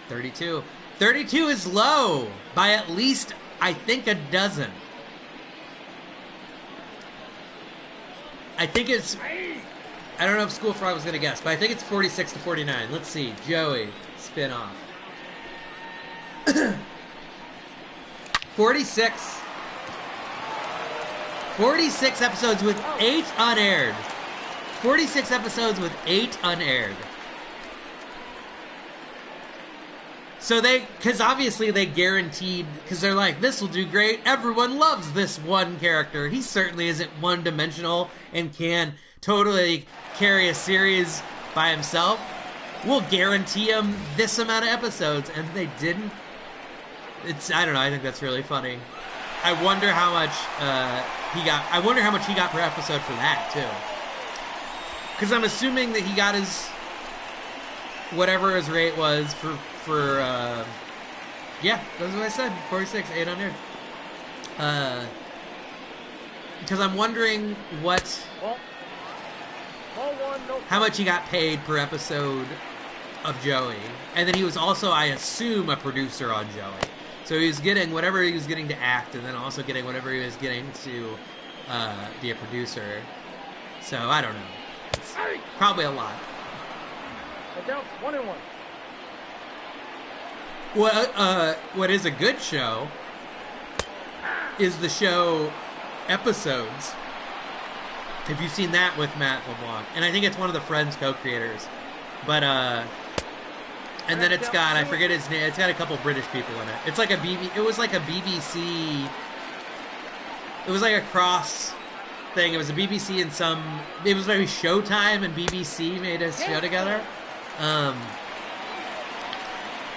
$32. 32 is low by at least, I think, a dozen. I think it's, I don't know if School Frog was going to guess, but I think it's 46 to 49. Let's see. Joey, spin off. 46. 46 episodes with 8 unaired. 46 episodes with 8 unaired. So because obviously they guaranteed, because they're like, this will do great. Everyone loves this one character. He certainly isn't one-dimensional and can totally carry a series by himself. We'll guarantee him this amount of episodes, and they didn't. I don't know. I think that's really funny. I wonder how much he got. I wonder how much he got per episode for that too. Because I'm assuming that he got his whatever his rate was for yeah, that's what I said. 46, 800. Because I'm wondering how much he got paid per episode of Joey, and then he was also, I assume, a producer on Joey. So he was getting whatever he was getting to act, and then also getting whatever he was getting to be a producer. So I don't know. It's probably a lot. Down 1-1. What is a good show is the show Episodes. If you've seen that with Matt LeBlanc, and I think it's one of the Friends co-creators, but and then it's got, I forget his name. It's got a couple British people in it. It's like it was like a BBC. It was like a cross thing. It was a BBC and some. It was maybe Showtime and BBC made a show together.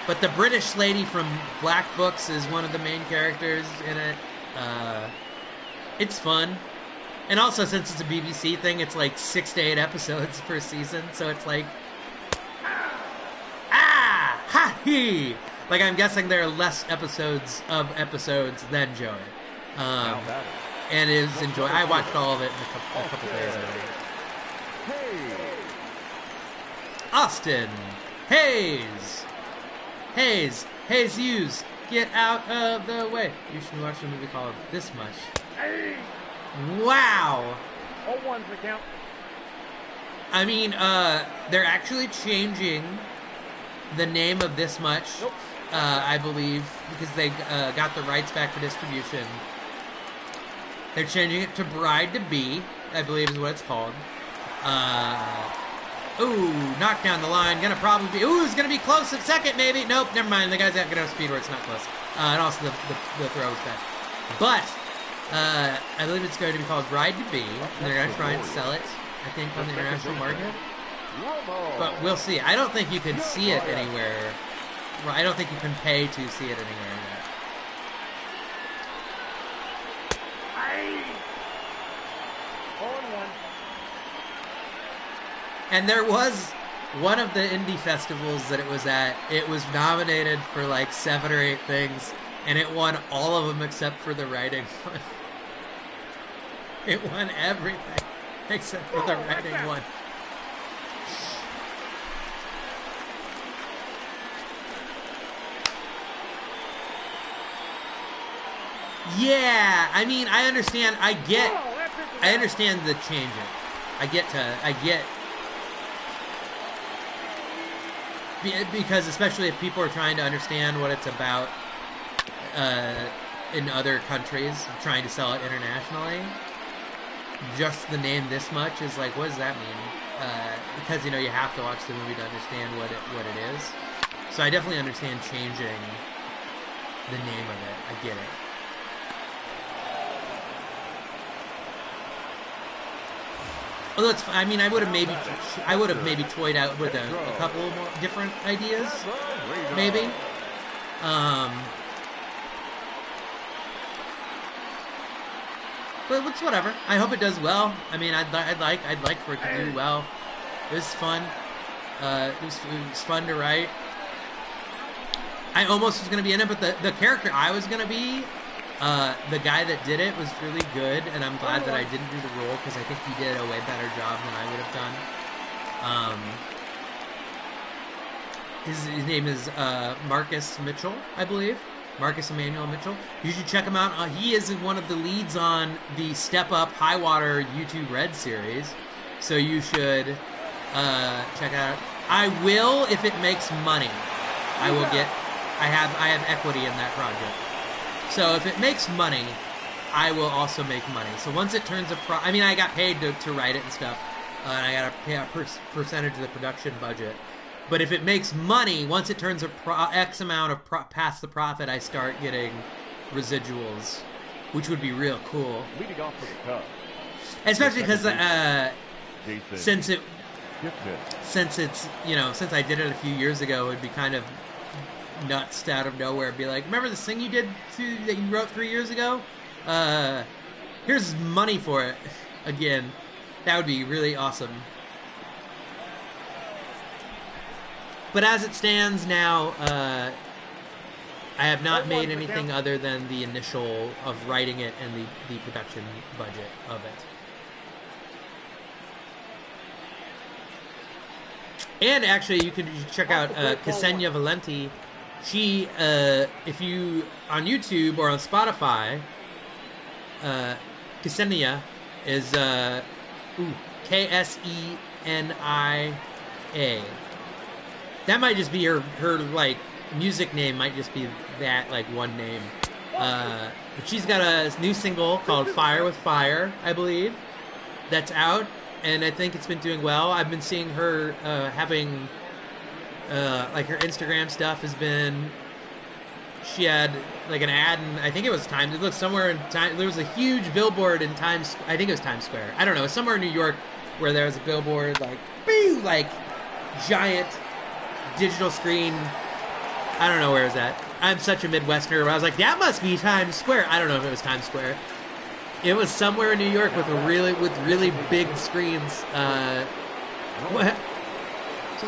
But the British lady from Black Books is one of the main characters in it. It's fun. And also, since it's a BBC thing, it's like 6 to 8 episodes per season. So it's like... Ha-hee! Like, I'm guessing there are less episodes than Joey. And it is enjoyable. I watched all of it in a couple days already. Austin Hayes Hughes, get out of the way. You should watch a movie called This Much. Wow. 0-1's the count. I mean, they're actually changing the name of This Much, I believe, because they got the rights back for distribution. They're changing it to Bride to Be, I believe is what it's called. Ooh, knocked down the line. Gonna probably be... Ooh, it's gonna be close at second, maybe. Nope, never mind. The guy's not gonna have speed where it's not close. And also the throw is back. But, I believe it's going to be called Bride to Be. And they're gonna try and sell it, I think, on the international market. But we'll see. I don't think you can see it anywhere. I don't think you can pay to see it anywhere yet. And there was one of the indie festivals that it was at. It was nominated for like 7 or 8 things, and it won all of them except for the writing one. It won everything except for the writing one. Yeah, I mean, I understand. I understand the change. I get because especially if people are trying to understand what it's about in other countries, trying to sell it internationally, just the name this much is like, what does that mean? Because you have to watch the movie to understand what it is. So I definitely understand changing the name of it. I get it. Well, I mean, I would have maybe toyed out with a couple more different ideas, maybe. But it's whatever. I hope it does well. I mean, I'd like for it to do well. It was fun. It was fun to write. I almost was going to be in it, but the character I was going to be, the guy that did it was really good, and I'm glad that I didn't do the role because I think he did a way better job than I would have done. His name is Marcus Mitchell, I believe. Marcus Emmanuel Mitchell. You should check him out. He is one of the leads on the Step Up High Water YouTube Red series, so you should check out. I will if it makes money. I have equity in that project. So if it makes money, I will also make money. So once it turns I mean, I got paid to write it and stuff, and I got to pay a percentage of the production budget. But if it makes money, once it turns X amount of past the profit, I start getting residuals, which would be real cool. Leading off for the Cubs. Especially because since I did it a few years ago, it would be kind of nuts out of nowhere. It'd be like, remember this thing you did that you wrote 3 years ago? Here's money for it again. That would be really awesome. But as it stands now, I have not made anything other than the initial of writing it and the production budget of it. And actually, you can check out Ksenia Valenti. She, if you, on YouTube or on Spotify, Ksenia is Ksenia. That might just be her like music name. Might just be that like one name. But she's got a new single called "Fire with Fire," I believe, that's out, and I think it's been doing well. I've been seeing her having like her Instagram stuff has been. She had like an ad, and I think it was Times. It looked somewhere in Times. There was a huge billboard in Times. I think it was Times Square. I don't know. It's somewhere in New York where there was a billboard like, boo, like giant digital screen. I don't know where it was at. I'm such a Midwesterner. I was like, that must be Times Square. I don't know if it was Times Square. It was somewhere in New York with really big screens. So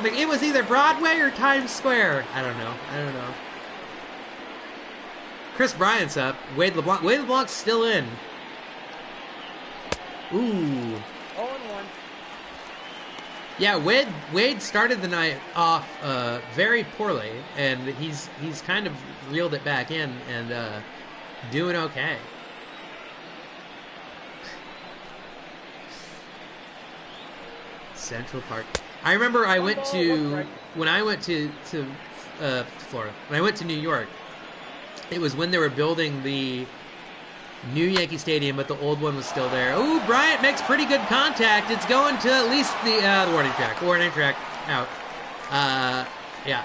like, it was either Broadway or Times Square. I don't know. Chris Bryant's up. Wade LeBlanc's still in. Ooh. 0-1. Yeah, Wade started the night off very poorly, and he's kind of reeled it back in and doing okay. Central Park. I remember when I went to Florida. When I went to New York, it was when they were building the new Yankee Stadium, but the old one was still there. Ooh, Bryant makes pretty good contact. It's going to at least the warning track. Warning track out. Yeah.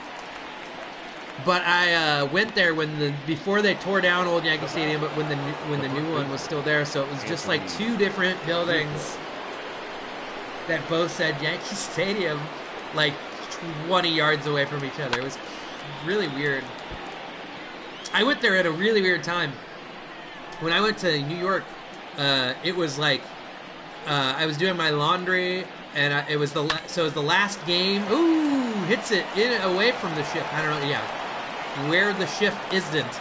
But I went there before they tore down old Yankee Stadium, but when the new one was still there. So it was just like two different buildings that both said Yankee Stadium, like 20 yards away from each other. It was really weird. I went there at a really weird time. When I went to New York, it was like I was doing my laundry it was so it was the last game. Ooh, hits it in away from the shift. I don't know. Yeah, where the shift isn't.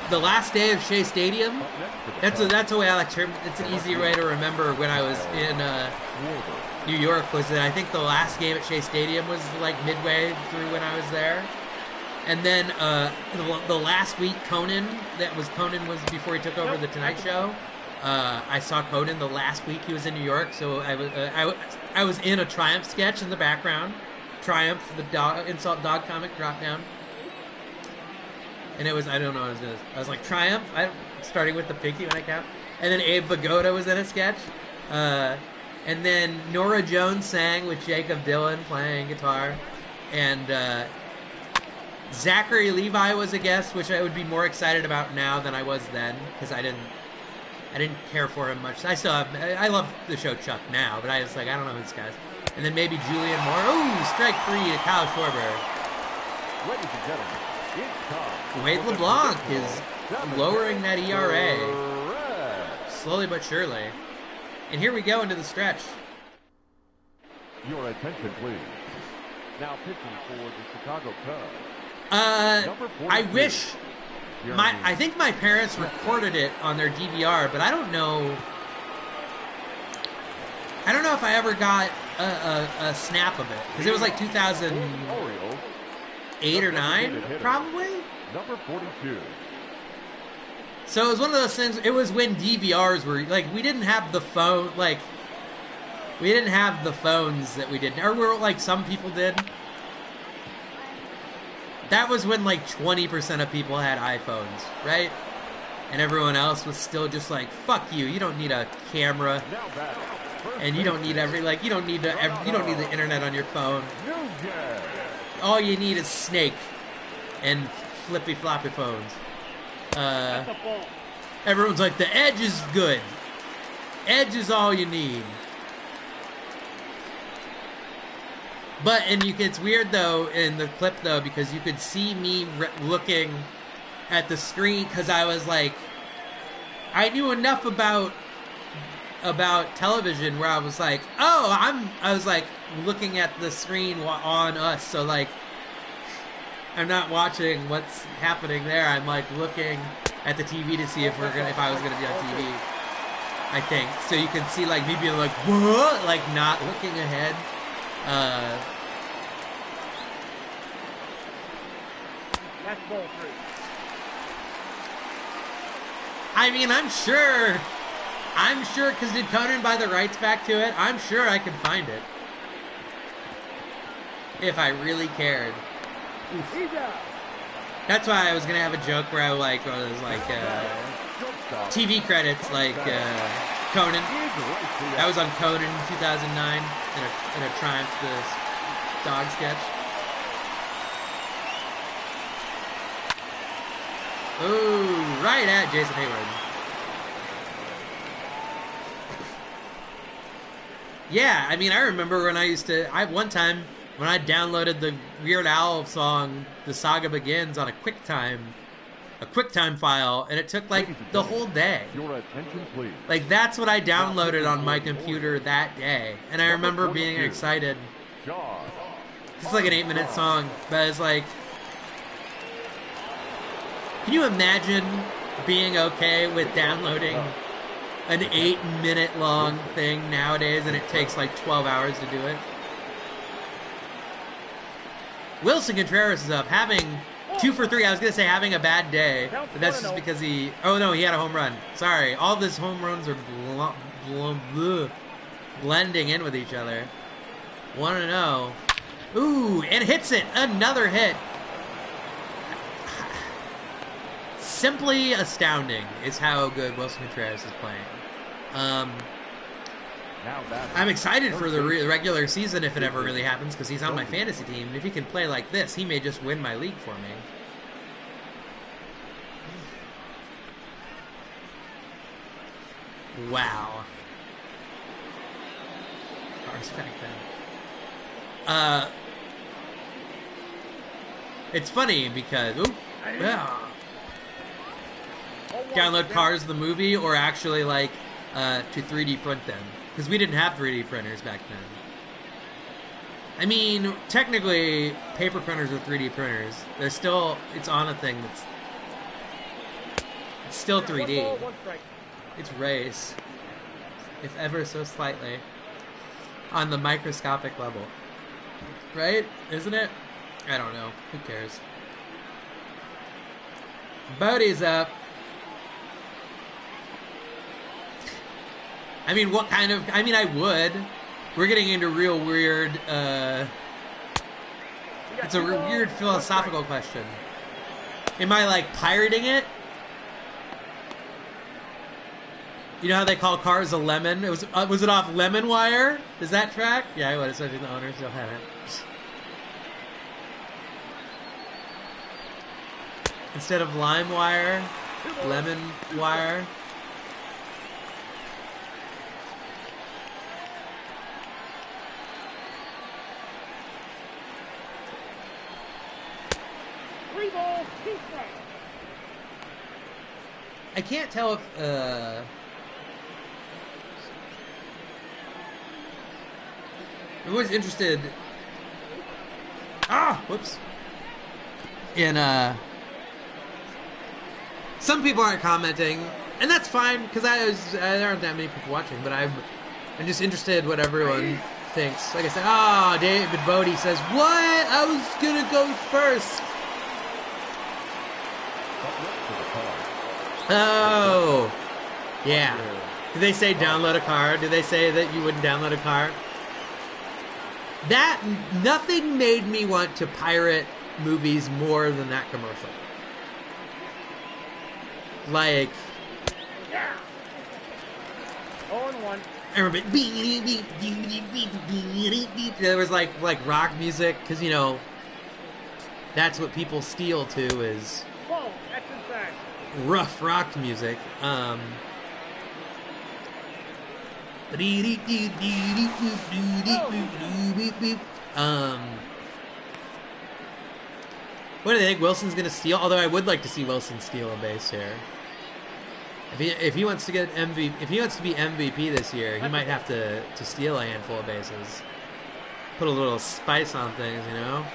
The last day of Shea Stadium. That's a way I like to. It's an easy way to remember when I was in New York. Was that I think the last game at Shea Stadium was like midway through when I was there, and then the last week Conan was before he took over the Tonight Show. I saw Conan the last week he was in New York, so I was in a Triumph sketch in the background. Triumph, the insult dog comic dropped down. And it was, I don't know what it was. I was like, Triumph? Starting with the pinky when I count. And then Abe Vigoda was in a sketch. And then Nora Jones sang with Jacob Dylan playing guitar. And Zachary Levi was a guest, which I would be more excited about now than I was then. Because I didn't care for him much. I love the show Chuck now, but I was like, I don't know these guys. And then maybe Julian Moore. Ooh, strike 3 to Kyle Schwarber. Ladies and gentlemen, Wade LeBlanc is lowering that ERA slowly but surely. And here we go into the stretch. Your attention, please. Now pitching for the Chicago Cubs. I think my parents recorded it on their DVR, but I don't know. I don't know if I ever got a snap of it because it was like 2008 or 9, probably. Number 42. So it was one of those things. It was when DVRs were like we didn't have the phone, like we didn't have the phones that we did, or we're like some people did. That was when like 20% of people had iPhones, right? And everyone else was still just like, "Fuck you! You don't need a camera, and you don't need you don't need the internet on your phone. All you need is Snake and flippy floppy phones." Everyone's like, the Edge is good. Edge is all you need. It's weird though in the clip though because you could see me looking at the screen because I was like, I knew enough about television where I was like, I was like looking at the screen on us, so like I'm not watching what's happening there. I'm like looking at the TV to see if I was gonna be on TV. I think so. You can see like me being like, what? Like not looking ahead. That's ball 3. I mean, I'm sure, because did Conan buy the rights back to it? I'm sure I could find it if I really cared. He's out. That's why I was gonna have a joke where I was like TV credits, like Conan. That was on Conan in 2009 in a Triumph the dog sketch. Ooh, right at Jason Hayward. Yeah, I mean, I remember when one time when I downloaded the Weird Al song, The Saga Begins, on a QuickTime file, and it took like the whole day. Your attention, please. Like, that's what I downloaded on my computer that day. And I remember being excited. It's like an 8-minute song, but it's like, can you imagine being okay with downloading an 8-minute long thing nowadays and it takes like 12 hours to do it? Wilson Contreras is up, having 2 for 3. I was going to say having a bad day, but that's just because he had a home run. Sorry, all these home runs are blending in with each other. 1-0. Ooh, and hits it. Another hit. Simply astounding is how good Wilson Contreras is playing. I'm excited for the regular season if it ever really happens because he's on my fantasy team. If he can play like this, he may just win my league for me. Wow. Cars back then. It's funny because download Cars the movie or actually like to 3D print them. Because we didn't have 3D printers back then. I mean, technically, paper printers are 3D printers. They're still, it's on a thing that's, it's still 3D. 1 ball, 1 strike. It's raised, if ever so slightly, on the microscopic level. Right? Isn't it? I don't know. Who cares? Bodie's up. I mean, what kind of... I mean, I would. We're getting into real weird... it's a weird philosophical question. Am I, like, pirating it? You know how they call cars a lemon? Was it off Lemon Wire? Does that track? Yeah, I would, especially the owners still have it. Instead of Lime Wire, Lemon Wire. I can't tell if I'm always interested. Whoops. In some people aren't commenting, and that's fine because there aren't that many people watching. But I'm just interested what everyone thinks. Like I said, David Bodie says, "What? I was gonna go first." Oh, yeah. Did they say download a car? Did they say that you wouldn't download a car? That, nothing made me want to pirate movies more than that commercial. Like, Yeah. 0-1. I remember there was like rock music, because, you know, that's what people steal to is Whoa, that's inside. rough rock music. What do they think Wilson's gonna steal? Although I would like to see Wilson steal a base here. If he wants to get MVP, if he wants to be MVP this year, he might have to steal a handful of bases. Put a little spice on things, you know.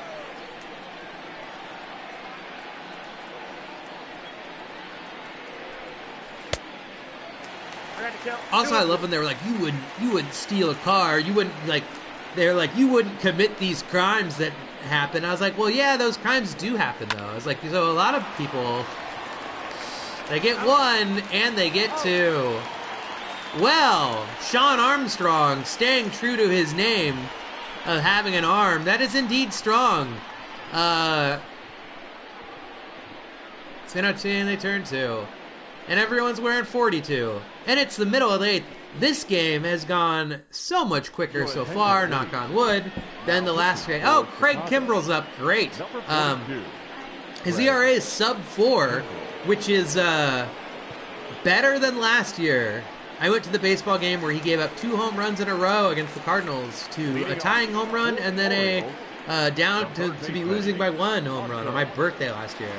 Also, I love when they were like, you wouldn't steal a car. You wouldn't, like, they're like, you wouldn't commit these crimes that happen. I was like, well, yeah, those crimes do happen, though. I was like, so a lot of people, they get one and they get two. Well, Sean Armstrong, staying true to his name of having an arm, that is indeed strong. It's gonna and they turn two. And everyone's wearing 42. And it's the middle of the 8th. This game has gone so much quicker so far, knock on wood, than the last game. Oh, Craig Kimbrell's up. Great. His ERA is sub-4, which is better than last year. I went to the baseball game where he gave up 2 home runs in a row against the Cardinals to a tying home run and then a down to be losing by 1 home run on my birthday last year.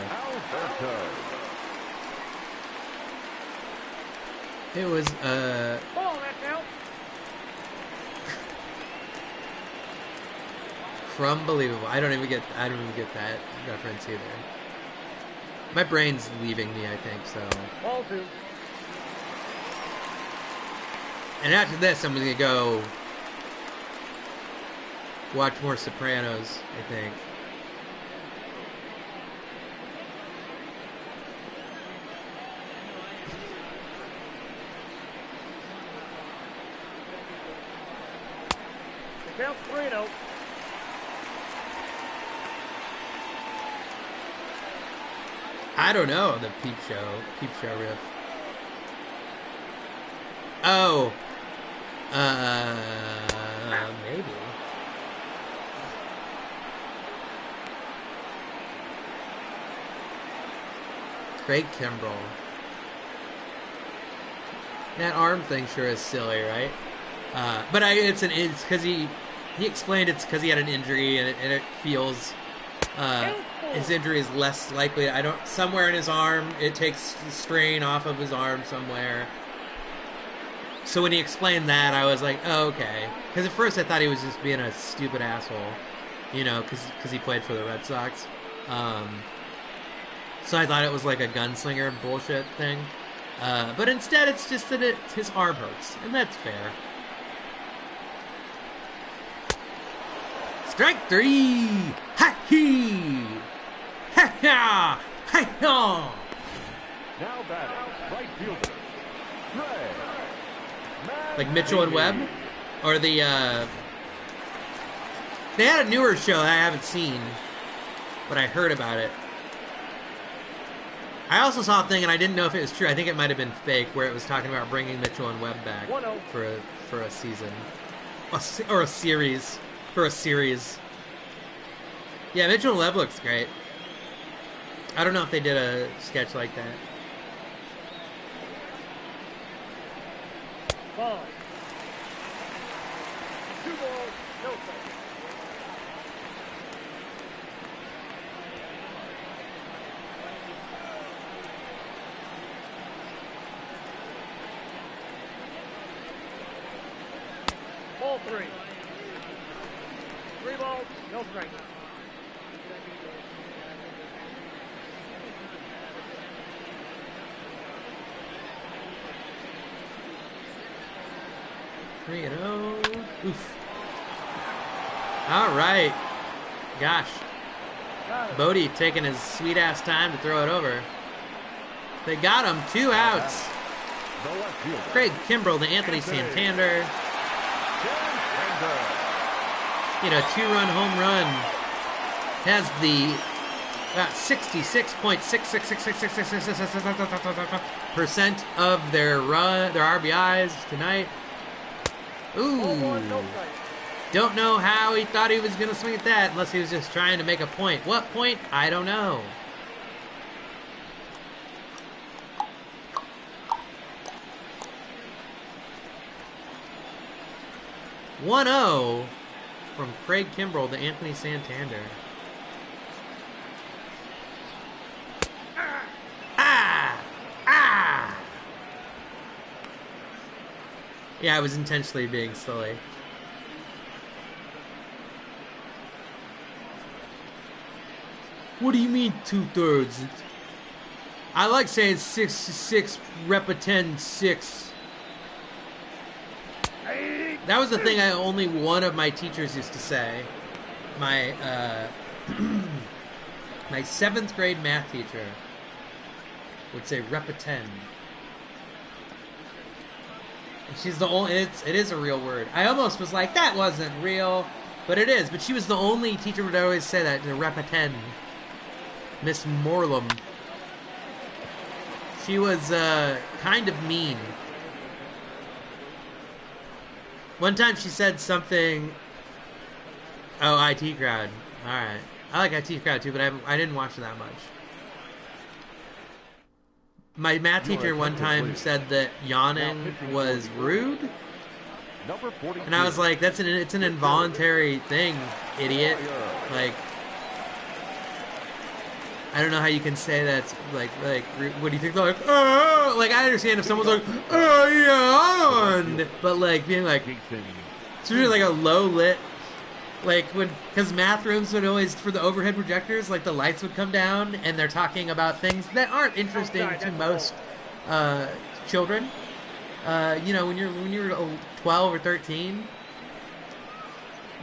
It was, Crumbelievable. I don't even get that reference either. My brain's leaving me, I think, so. Ball 2. And after this, I'm gonna go watch more Sopranos, I think. Count 3-0. I don't know, the peep show riff. Oh. Maybe. Craig Kimbrell. That arm thing sure is silly, right? But it's because he explained it's because he had an injury and it feels his injury is less likely. Somewhere in his arm, it takes the strain off of his arm somewhere. So when he explained that, I was like, oh, okay. Because at first I thought he was just being a stupid asshole, you know, because he played for the Red Sox. So I thought it was like a gunslinger bullshit thing. But instead, it's just that his arm hurts, and that's fair. Strike 3! Ha-hee! Ha-ha! Ha-ha! Now batting, right fielder, Greg. Like Mitchell and Webb? Or the, They had a newer show that I haven't seen, but I heard about it. I also saw a thing, and I didn't know if it was true. I think it might have been fake, where it was talking about bringing Mitchell and Webb back for a season. Or a series. For a series. Yeah, Mitchell and Webb looks great. I don't know if they did a sketch like that. Ball. 2 balls, no strikes. Ball 3. 3 balls, no strikes. 3-0. Oof. All right. Gosh. Bodie taking his sweet ass time to throw it over. They got him. 2 outs. The left fielder, Craig Kimbrell to Anthony Santander. You know, 2-run home run. Has the 66.66666% of their RBIs tonight. Ooh. Don't know how he thought he was going to swing at that, unless he was just trying to make a point. What point? I don't know. (1-0) from Craig Kimbrell to Anthony Santander. Yeah, I was intentionally being silly. What do you mean 2/3? I like saying 6 repetend 6. That was the thing only one of my teachers used to say. My my 7th grade math teacher would say repetend. She's the only. It is a real word. I almost was like, that wasn't real, but it is. But she was the only teacher who would always say that, to repetend. Miss Morlum. She was kind of mean. One time she said something. Oh, IT Crowd. All right, I like IT Crowd too, but I didn't watch it that much. My math teacher one time said that yawning was rude, and I was like, it's an involuntary thing, idiot. Like, I don't know how you can say that's like what do you think? They're like, oh, like I understand if someone's like, oh, yawned, but like being like, it's usually like a low lit, like because math rooms would always, for the overhead projectors, like the lights would come down and they're talking about things that aren't interesting to most children. You know, when you're 12 or 13,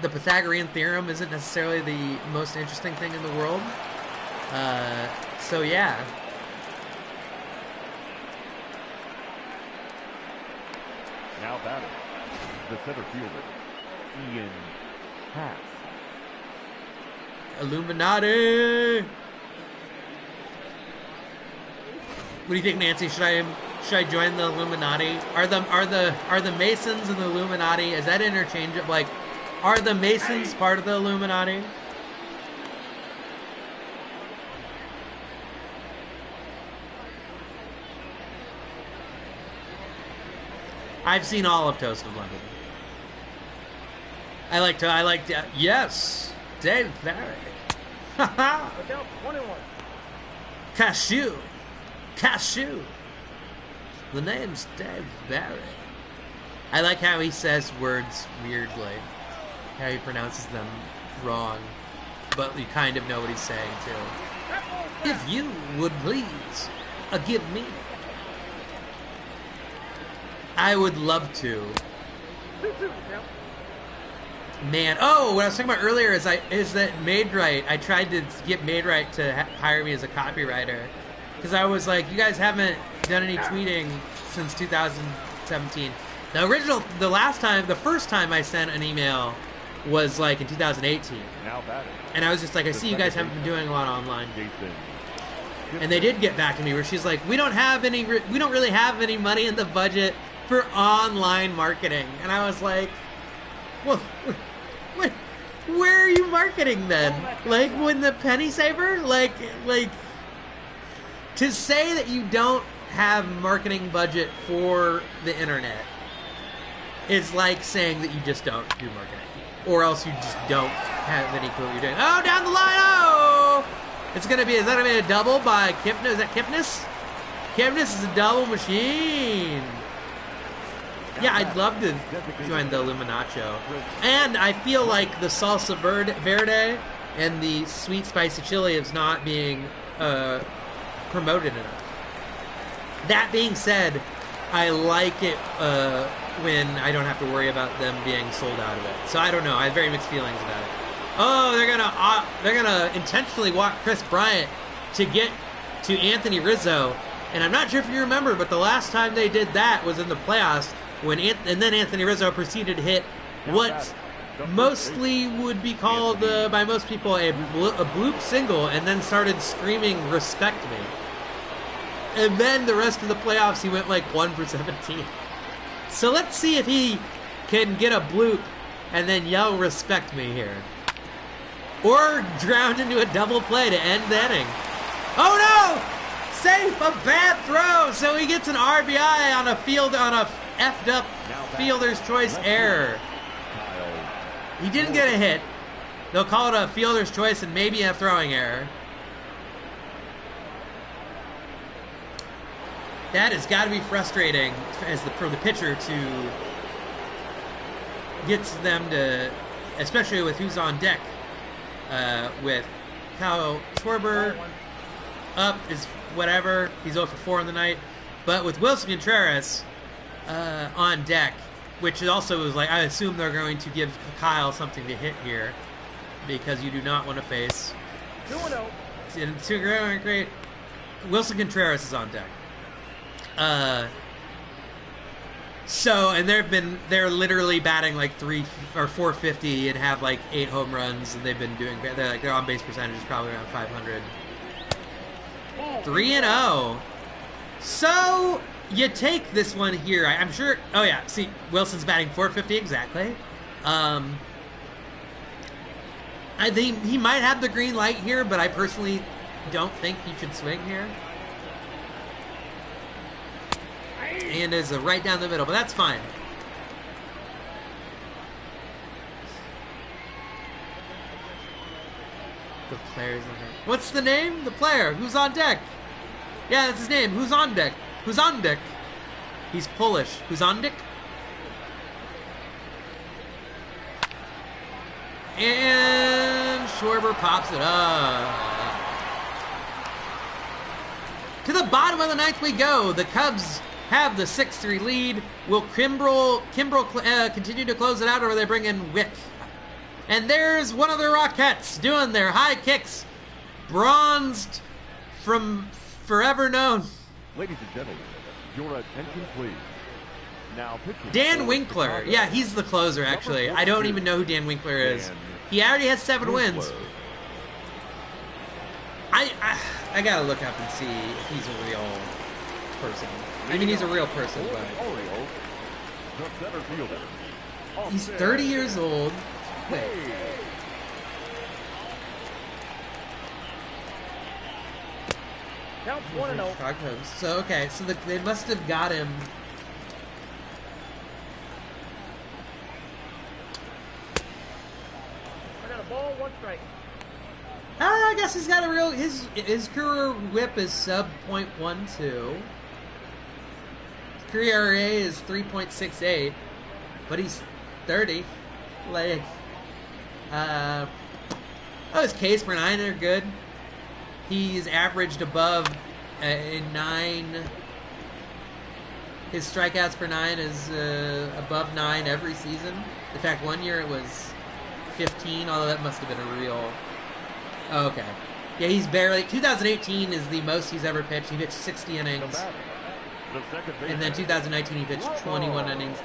the Pythagorean theorem isn't necessarily the most interesting thing in the world. So yeah. Now batting, the center fielder, Ian Happ. Illuminati. What do you think, Nancy? Should I join the Illuminati? Are the Masons and the Illuminati, is that interchangeable? Like, are the Masons part of the Illuminati? I've seen all of Toast of London. I like yes, Dave Barry. Haha. 21. Cashew. The name's Dave Barry. I like how he says words weirdly. How he pronounces them wrong. But you kind of know what he's saying, too. If you would please give me. I would love to. 2-2 count. Man, oh, what I was talking about earlier is that Maidright. I tried to get Maidright to hire me as a copywriter because I was like, you guys haven't done any tweeting since 2017. The first time I sent an email was like in 2018, and I was just like, I see you guys haven't been doing a lot online. And they did get back to me where she's like, we don't really have any money in the budget for online marketing, and I was like, well. Where are you marketing then? Like when the penny saver? Like to say that you don't have marketing budget for the internet is like saying that you just don't do marketing, or else you just don't have any clue what you're doing. Oh, down the line! Oh, is that gonna be a double by Kipnis? Is that Kipnis? Kipnis is a double machine. Yeah, I'd love to join the Illuminacho. And I feel like the salsa verde and the sweet spicy chili is not being promoted enough. That being said, I like it when I don't have to worry about them being sold out of it. So I don't know. I have very mixed feelings about it. Oh, they're gonna intentionally walk Chris Bryant to get to Anthony Rizzo. And I'm not sure if you remember, but the last time they did that was in the playoffs. And then Anthony Rizzo proceeded to hit what mostly would be called by most people a bloop single, and then started screaming "respect me." And then the rest of the playoffs, he went like 1 for 17. So let's see if he can get a bloop and then yell "respect me" here, or drown into a double play to end the inning. Oh no! Safe, a bad throw, so he gets an RBI on a effed up fielder's choice error. He didn't get a hit. They'll call it a fielder's choice and maybe a throwing error. That has got to be frustrating for the pitcher to get them to, especially with who's on deck. With Kyle Schwarber up is whatever. He's 0 for 4 in the night. But with Wilson Contreras on deck, which also is like, I assume they're going to give Kyle something to hit here because you do not want to face 2-0. Great. Wilson Contreras is on deck. So, and they're literally batting like 450 and have like 8 home runs, and they've been doing, their on base percentage is probably around 500. 3-0. So you take this one here. I'm sure. Oh yeah, see, Wilson's batting 450 exactly. I think he might have the green light here, but I personally don't think he should swing here. And is right down the middle, but that's fine. The player's on deck. What's the name? The player. Who's on deck? Yeah, that's his name. Who's on deck? Who's on deck? He's Polish. Who's on deck? And Schwarber pops it up. To the bottom of the ninth we go. The Cubs have the 6-3 lead. Will Kimbrel continue to close it out, or will they bring in Wick? And there's one of the Rockettes doing their high kicks. Bronzed from forever known. Ladies and gentlemen, your attention please. Now pitching Dan for Winkler. Chicago. Yeah, he's the closer, actually. I don't even know who Dan Winkler is. He already has 7 wins. I gotta look up and see if he's a real person. I mean, he's a real person, but Orioles, the center fielder. he's 30 years old. Wait. Counts 1-0. Chicago Cubs. So, okay, so they must have got him. I got a ball, 1 strike. I guess he's got a real. His career whip is sub .12. His career ERA is 3.68. but he's 30. Like, his Ks per 9 are good. He's averaged above in 9. His strikeouts per 9 is above 9 every season. In fact, one year it was 15, although that must have been a real... Oh, okay. Yeah, he's barely... 2018 is the most he's ever pitched. He pitched 60 innings. And then 2019 he pitched 21 innings.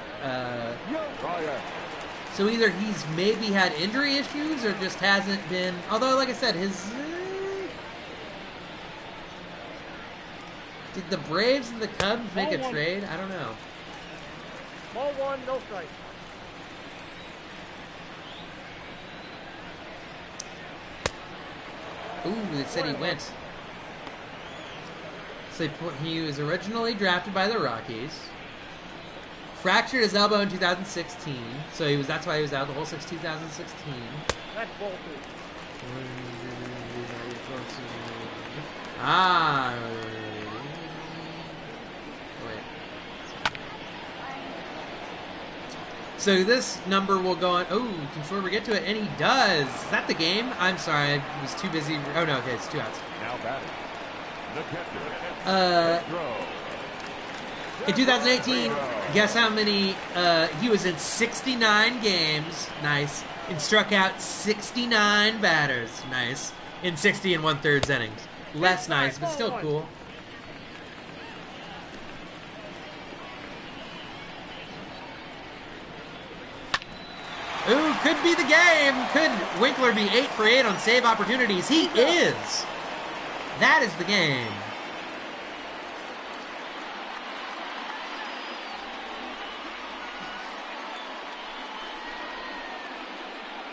So either he's maybe had injury issues or just hasn't been... Although, like I said, his... Did the Braves and the Cubs make a trade? I don't know. Ball 1, no strike. Ooh, they said he went. So he was originally drafted by the Rockies. Fractured his elbow in 2016. So that's why he was out the whole 2016. That's ball 2. Ah. So this number will go on. Oh, can Schwarber get to it? And he does. Is that the game? I'm sorry, I was too busy. Oh no, okay, it's 2 outs. Now batting. The catcher. In 2018, guess how many? He was in 69 games. Nice. And struck out 69 batters. Nice. In 60 and 1/3 innings. Less nice, but still cool. Ooh, could be the game. Could Winkler be 8 for 8 on save opportunities? He is. That is the game.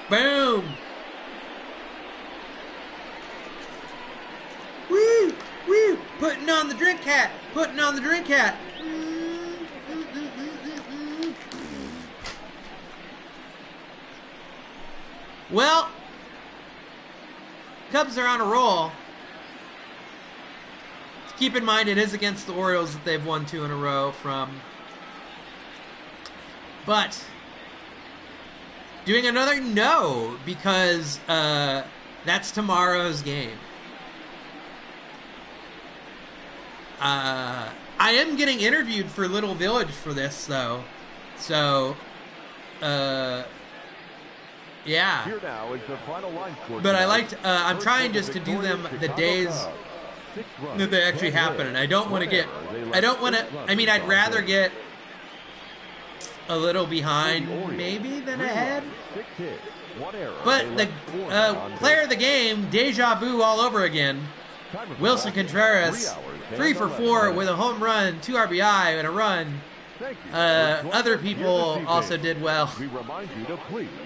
Boom. Woo, woo. Putting on the drink hat. Putting on the drink hat. Well, Cubs are on a roll. Keep in mind, it is against the Orioles that they've won 2 in a row from. But doing another no, because that's tomorrow's game. I am getting interviewed for Little Village for this, though. So, yeah. Here now is the final line score. But I liked, I'm trying just to do them the days that they actually happen. And I don't want to get, I mean, I'd rather get a little behind maybe than ahead. But the player of the game, deja vu all over again. Wilson Contreras, 3 for 4 with a home run, 2 RBI and a run. Other people also did well.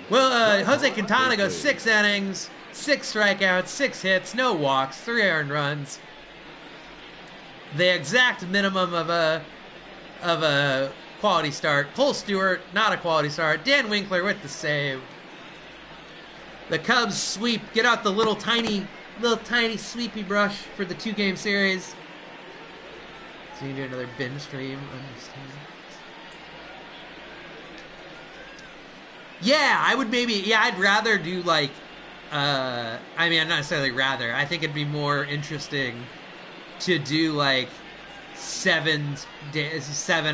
Well, Jose Quintana goes 6 innings, 6 strikeouts, 6 hits, no walks, 3 earned runs. The exact minimum of a quality start. Cole Stewart, not a quality start. Dan Winkler with the save. The Cubs sweep. Get out the little tiny sweepy brush for the 2-game series. So you can do another bin stream. Yeah, I would maybe. Yeah, I'd rather do like. I mean, not necessarily rather. I think it'd be more interesting to do like 7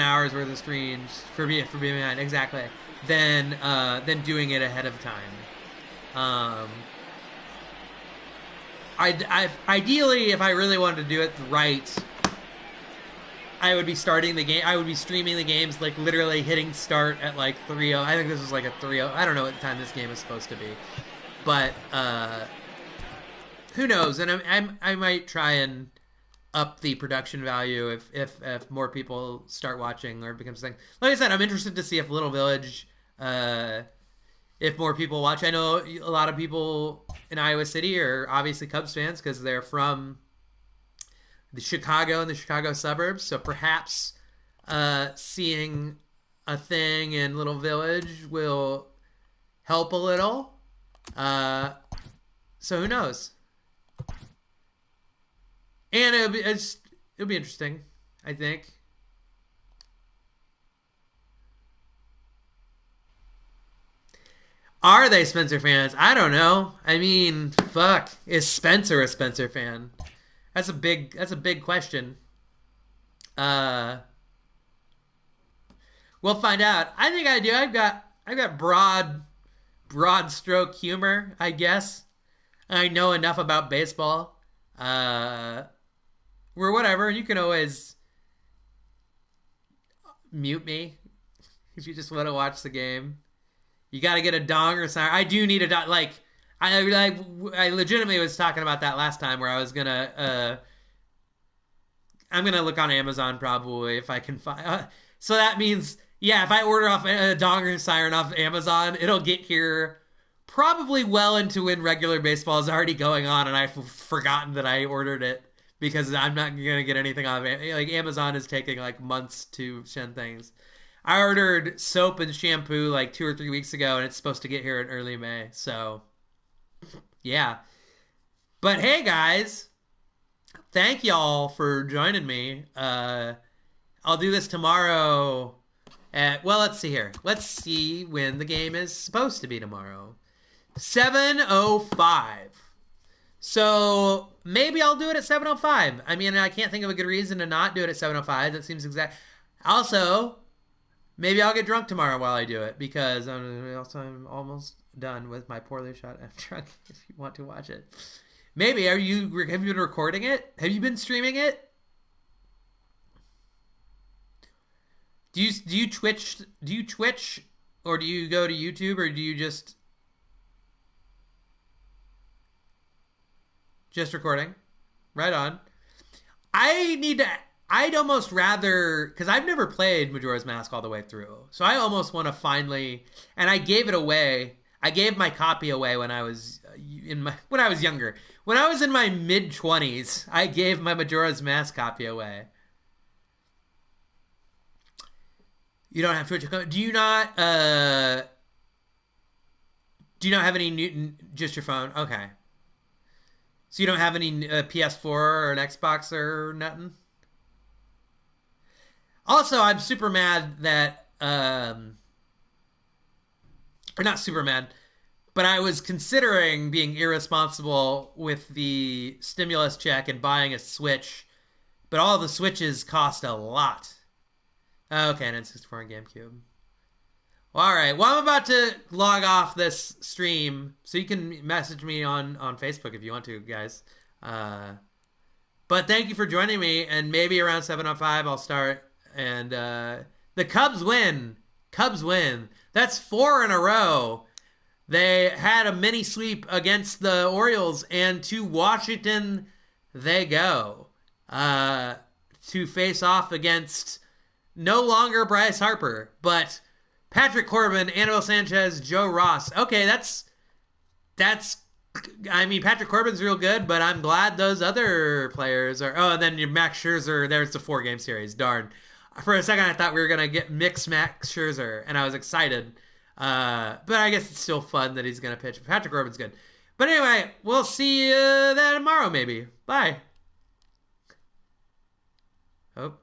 hours worth of streams for being behind, exactly, than doing it ahead of time. Ideally, if I really wanted to do it right, I would be starting the game. I would be streaming the games, like literally hitting start at like 3:00. I think this was like a 3:00. I don't know what time this game is supposed to be, but who knows? And I might try and up the production value if more people start watching or it becomes a thing. Like I said, I'm interested to see if Little Village, if more people watch. I know a lot of people in Iowa City are obviously Cubs fans because they're from the Chicago and the Chicago suburbs. So perhaps seeing a thing in Little Village will help a little. So who knows? And it'll be interesting, I think. Are they Spencer fans? I don't know. I mean, fuck. Is Spencer a Spencer fan? That's a big question. Uh, we'll find out. I think I do. I've got broad stroke humor, I guess. I know enough about baseball. Or whatever. You can always mute me if you just want to watch the game. You got to get a dong or something. I do need a dong. Like, I legitimately was talking about that last time where I was gonna I'm gonna look on Amazon probably if I can find. So that means, yeah, if I order off a donger siren off Amazon, it'll get here probably well into when regular baseball is already going on, and I've forgotten that I ordered it because I'm not gonna get anything off. Like Amazon is taking like months to send things. I ordered soap and shampoo like 2 or 3 weeks ago, and it's supposed to get here in early May. So yeah, but hey guys, thank y'all for joining me. I'll do this tomorrow well, let's see here. Let's see when the game is supposed to be tomorrow. 7:05. So maybe I'll do it at 7:05. I mean, I can't think of a good reason to not do it at 7:05. That seems exact. Also, maybe I'll get drunk tomorrow while I do it because I'm almost done with my poorly shot F drunk. If you want to watch it, maybe have you been recording it? Have you been streaming it? Do you Twitch? Do you Twitch, or do you go to YouTube, or do you just recording? Right on. I need to. I'd almost rather, because I've never played Majora's Mask all the way through, so I almost want to finally. And I gave it away. I gave my copy away when I was when I was younger. When I was in my mid-20s, I gave my Majora's Mask copy away. You don't have Twitch account. Do you not have any Newton? Just your phone? Okay. So you don't have any PS4 or an Xbox or nothing? Also, I'm super mad that or not super mad, but I was considering being irresponsible with the stimulus check and buying a Switch, but all the Switches cost a lot. Okay, and N64 and GameCube. Well, all right. Well, I'm about to log off this stream, so you can message me on Facebook if you want to, guys. But thank you for joining me, and maybe around 7:05 I'll start. And the Cubs win. Cubs win. That's 4 in a row. They had a mini sweep against the Orioles, and to Washington they go to face off against no longer Bryce Harper, but Patrick Corbin, Anibal Sanchez, Joe Ross. Okay, that's. I mean, Patrick Corbin's real good, but I'm glad those other players are. Oh, and then your Max Scherzer. There's the 4-game series. Darn. For a second, I thought we were gonna get mixed Max Scherzer, and I was excited. But I guess it's still fun that he's gonna pitch. Patrick Corbin's good. But anyway, we'll see you there tomorrow, maybe. Bye. Oh.